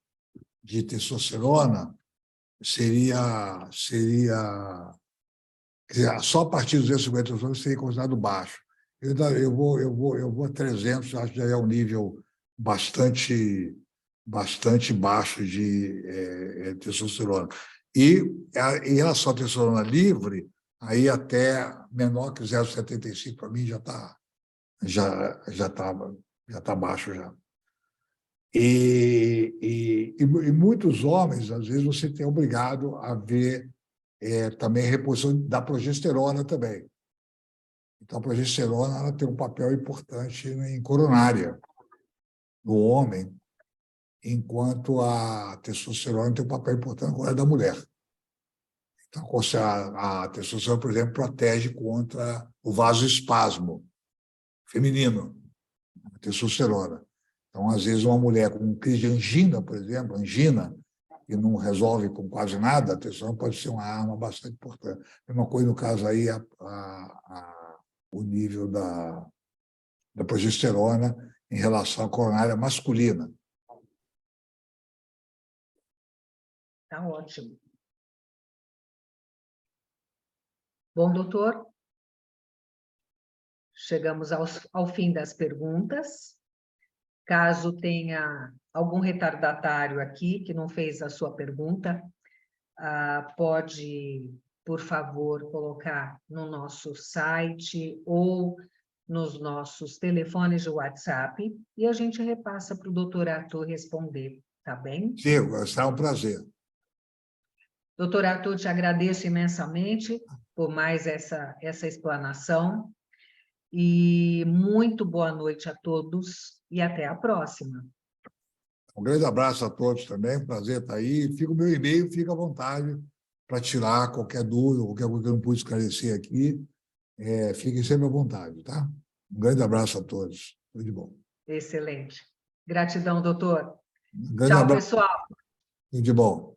S3: de testosterona seria quer dizer, só a partir de 250 de testosterona seria considerado baixo. Eu vou a 300, acho que já é um nível bastante baixo de testosterona. E em relação à testosterona livre, aí até menor que 0,75 para mim já tá baixo já. E muitos homens, às vezes, você tem obrigado a ver também a reposição da progesterona também. Então, a progesterona ela tem um papel importante em coronária no homem, enquanto a testosterona tem um papel importante na coronária da mulher. Então, a testosterona, por exemplo, protege contra o vasoespasmo feminino, a testosterona. Então, às vezes, uma mulher com crise de angina, por exemplo, angina, que não resolve com quase nada, a testosterona pode ser uma arma bastante importante. A mesma coisa no caso aí, o nível da progesterona em relação à coronária masculina.
S2: Tá ótimo. Bom, doutor, chegamos ao fim das perguntas. Caso tenha algum retardatário aqui que não fez a sua pergunta, pode, por favor, colocar no nosso site ou nos nossos telefones de WhatsApp e a gente repassa para o doutor Arthur responder, tá bem?
S3: Sim, será um prazer.
S2: Doutor Arthur, te agradeço imensamente por mais essa explanação e muito boa noite a todos e até a próxima.
S3: Um grande abraço a todos também, prazer estar aí. Fica o meu e-mail, fica à vontade para tirar qualquer dúvida, qualquer coisa que eu não pude esclarecer aqui. Fiquem sempre à vontade, tá? Um grande abraço a todos. Tudo de bom.
S2: Excelente. Gratidão, doutor.
S3: Um grande
S2: Tchau,
S3: abraço.
S2: pessoal.
S3: Tudo de bom.